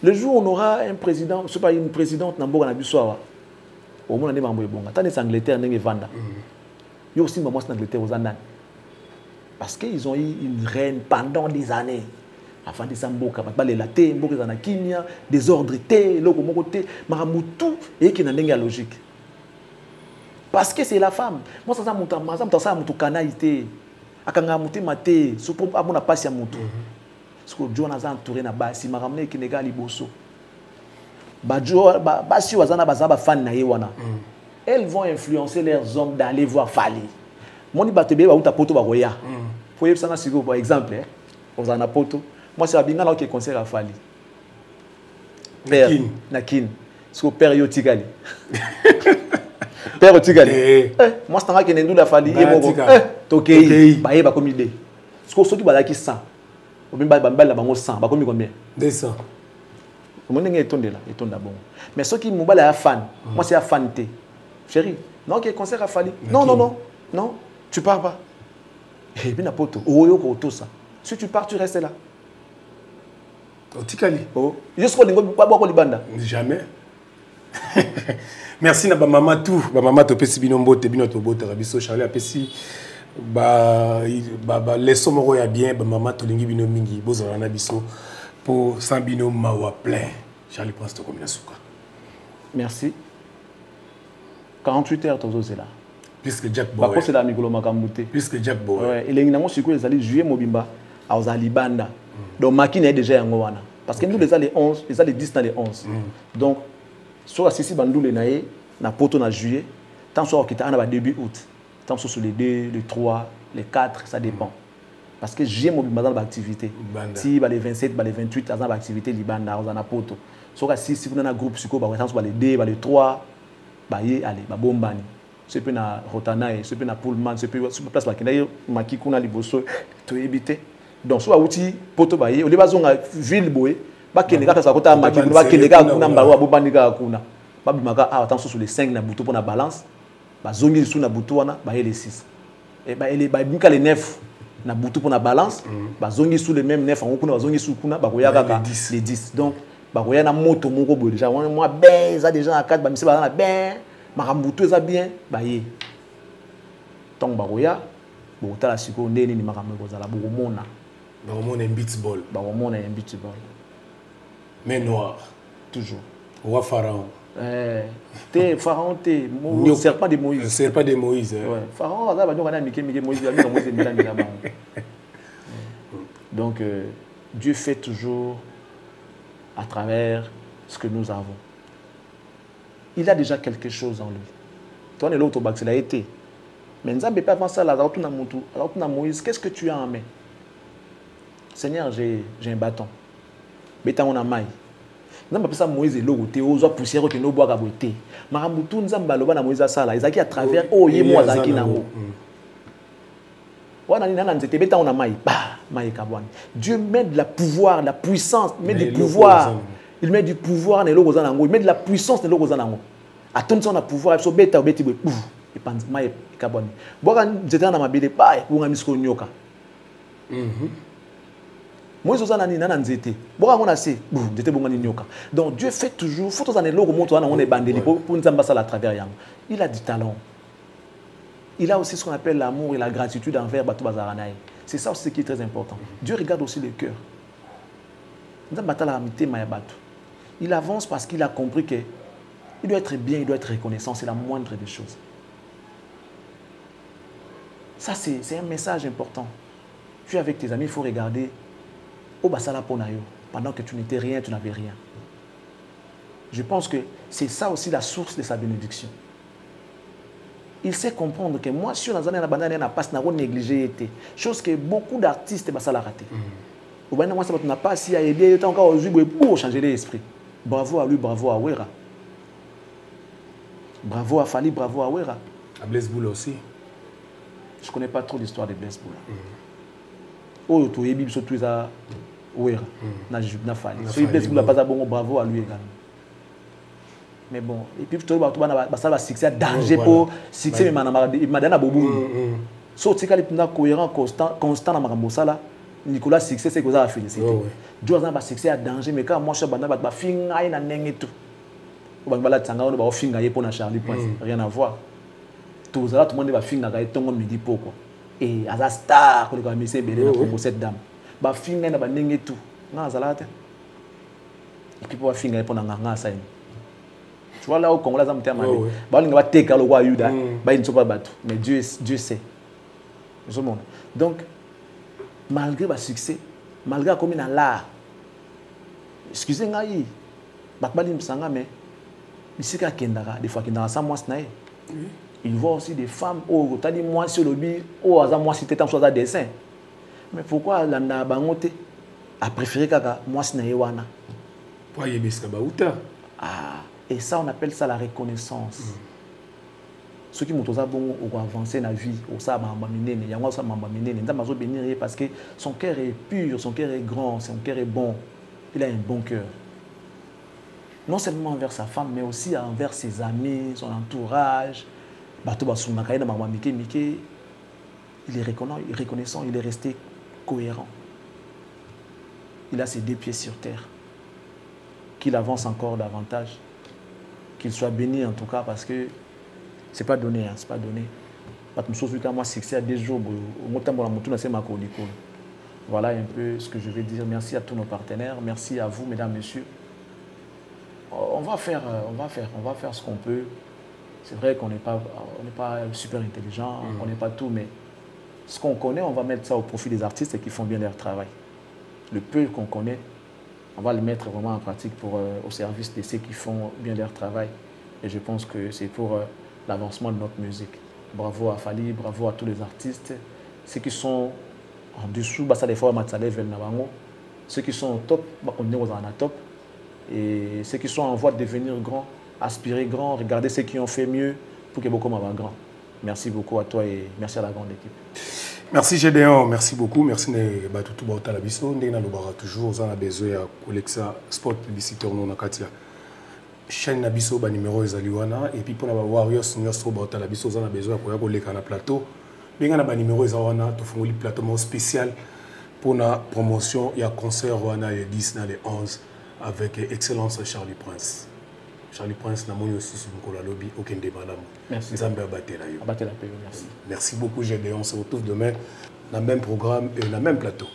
Le jour où on aura un président, c'est pas une présidente na mboka na biso wa. Omona ne mambo ebonga. Tane Angleterre ndenge vanda. Il y a aussi une maman en Angleterre aux Andes. Parce qu'ils ont eu une reine pendant des années. Avant de s'emboka, les latés, des ordres, et qui n'a pas logique. Parce que c'est la femme. Moi, ça ça mutu kanaïté. Akanga mutu maté, supo abona pasi ya mutu. Parce que John a entouré na basi, ma ramené qui nega liboso. Basi wazana bazaba fan na yewana. Elles vont influencer leurs hommes d'aller voir Fali. Moni batebe ba uta poto ba roya. Faut y ça sigo par exemple, on a poto. Moi c'est abinga là qui concert à Fali. Père Nakin. Siko père yo tigali. Père tigali. Moi c'est tanga qui nendu la Fali et mon tokei ba yeba comme idée. Siko soki ba ki 100. Obimba ba la bango 100, ba komi combien? 200. Comment est étonné là, étonné bon. Mais ceux qui m'ont la fan, moi c'est la fanité. Chérie, non qui concert à Fali. Non, tu pars pas. Eh bien poto, tout ça. Si tu pars, tu restes là. Otikali. Oh, jusqu'au niveau pas beaucoup libanda. Jamais. Merci na ba maman tout, ba maman to pesi binombo te bino to bote rabiso Charlie apesi ba leçon moko ya bien ba maman to lingi bino mingi bozala na biso pour sans bino mawa plein. Charlie Prince to comme na suka. Merci. 48 heures tozo c'est là. Plus que Jack Boy. C'est la migolo makambuté. Plus que Jack Boy. Ouais, et les namo siko les allés juillet mobimba à Ozalibanda. Donc makine est déjà en wana. Parce que nous les allés 11, les allés 10 dans les 11. Donc sur la sisi bandoule naé na poto na juillet, tant soit qui ta début août. Tant sur les 2, les 3, les 4, ça dépend. Parce que juillet mobimba dans l'activité. Si les 27, les 28 dans l'activité libanda on a poto. Sur la sisi vous dans un groupe psycho ba tant sur les 2, les 3 ba yé allez ba bombani. Ce peut na Rotanae, ce peut na Pullman, ce peut sur place bakinayo makikuna liboso to éviter. Donc soit outil poto baye, o lebazonga ville boye, ba kelega ça kota makikuna ba kelega kuna mbawa bobanika kuna. Ba bimaka attention sur les 5 na buto pour na balance, ba zongi sur na buto wana ba les 6. Et ba ele ba bimika les 9 na buto pour na balance, ba zongi sur les mêmes 9 en kuna ba zongi sur kuna ba koyaka les 10. Donc ba koya na moto moko boye déjà moi ben ça déjà à 4 ba mise ba na ben makambutu eza bien baye tong baroya bo tala siko ndeni ni makambo kozala bokomona un beatball bakomona un beatball mais noir toujours roi pharaon te pharaon te serpent de Moïse ouais pharaon aza ba ndonga na mike Moïse ya mika Moïse milani na bango. Donc Dieu fait toujours à travers ce que nous avons. Il a déjà quelque chose en lui. Toi, on est l'autre bac, c'est l'a été. Mais nous n'avons pas avancé à la Moïse. Qu'est-ce que tu as en main? Seigneur, j'ai un bâton. Mais tu as un maille. Nous n'avons pas ça Moïse et l'eau. Tu as poussière que nous bois à beauté. Maramoutou, nous avons baloba na Moïse à ça là. Ils ont à travers. Oh, il y a moi zaki nango. Dieu met de la pouvoir, de la puissance, met du pouvoir. Il met du pouvoir dans l'eau, il met de la puissance dans l'eau. À tout le pouvoir, il faut bêta ou bêta. Et pense, maïe, cabane. Boga, j'étais dans ma belle paille, pour un misco nyoka. Moi, je suis en nzete. Boga, on a assez, j'étais bon nyoka. Donc, Dieu fait toujours, faut que l'eau remonte, on est bandé pour nous ambasser à travers Yang. Il a du talent. Il a aussi ce qu'on appelle l'amour et la gratitude envers Batou Bazaranaï. C'est ça aussi qui est très important. Dieu regarde aussi le cœur. Il avance parce qu'il a compris qu'il doit être bien, il doit être reconnaissant. C'est la moindre des choses. Ça, c'est un message important. Tu es avec tes amis, il faut regarder au Basala Ponayo. Pendant que tu n'étais rien, tu n'avais rien. Je pense que c'est ça aussi la source de sa bénédiction. Il sait comprendre que moi, si on a pas négligé, chose que beaucoup d'artistes ont raté. Moi, ça n'a pas si à aider, encore pour changer l'esprit. Bravo à lui, bravo à Wera. Bravo à Fali, bravo à Wera. À Blaise Boula aussi. Je ne connais pas trop l'histoire de Blaise Boula. Oh, tu es surtout à Wera. Na Fali. Si Blaise Boula pas bon, bravo à lui également. Mais bon, et puis tu vas succès danger pour succès mais madame Bobo. So tu as cohérent constant dans Marambosala. Nicolas succès c'est que ça a félicité. Dieu a un succès à danger mais quand moi je banda ba finga ina nengetu. Ba bala tsanga on ba finga ye pour na Charlie Prince rien à voir. tout le monde va finir avec ton midi pourquoi et à la star que le monsieur belé pour cette dame ba finir na ba ndenge tout na zalate et puis pour finir pour na ça tu vois là au Congo là ça me terme ba linga ba teka le roi Yuda ba ils sont pas battu mais Dieu sait tout le monde donc malgré le succès malgré comme dans l'art excusez-moi ba ba limsanga mais ici ka kendara des fois kendara sans moi snaé il voit aussi des femmes oh tu as dit moi sur le bi oh à moi si tu es en dessin mais pourquoi la bangote a préféré kaka moi snaé wana pour y beska bauta et ça on appelle ça la reconnaissance ceux qui m'ont bon au avancer la vie au ça mamba minene yango ça mamba minene nda zo bénir parce que son cœur est pur son cœur est grand son cœur est bon il a un bon cœur non seulement envers sa femme mais aussi envers ses amis son entourage bato basumaka na mama mike il est reconnaissant il est resté cohérent il a ses deux pieds sur terre qu'il avance encore davantage qu'il soit béni en tout cas parce que c'est pas donné c'est pas donné moi succès à des jours voilà un peu ce que je vais dire. Merci à tous nos partenaires, merci à vous mesdames messieurs. On va faire ce qu'on peut. C'est vrai qu'on n'est pas super intelligent, on n'est pas tout, mais ce qu'on connaît, on va mettre ça au profit des artistes qui font bien leur travail. Le peu qu'on connaît, on va le mettre vraiment en pratique au service de ceux qui font bien leur travail. Et je pense que c'est pour l'avancement de notre musique. Bravo à Fali, bravo à tous les artistes. Ceux qui sont en dessous, ça des fois, ceux qui sont au top, on est en top. Et ceux qui sont en voie de devenir grands, aspirer grand, regardez ceux qui ont fait mieux pour que beaucoup soient grands. Merci beaucoup à toi et merci à la grande équipe. Merci Gédéon, merci beaucoup. Merci à Batutu Bautalabiso. Nous avons toujours besoin de Colexa Sport Publicitaire. Nous avons chaîne Nabiso, numéro Ezaliwana. Et puis pour les Warriors, nous avons besoin de Colexa na plateau. Nous avons numéro Ezaliwana, nous avons un plateau spécial pour la promotion. Il y a un concert le 10 et le 11 avec Excellence Charlie Prince. Charlie Prince, nous avons aussi un lobby, aucun débat. Merci. Merci beaucoup, Gédéon. On se retrouve demain dans le même programme et dans le même plateau.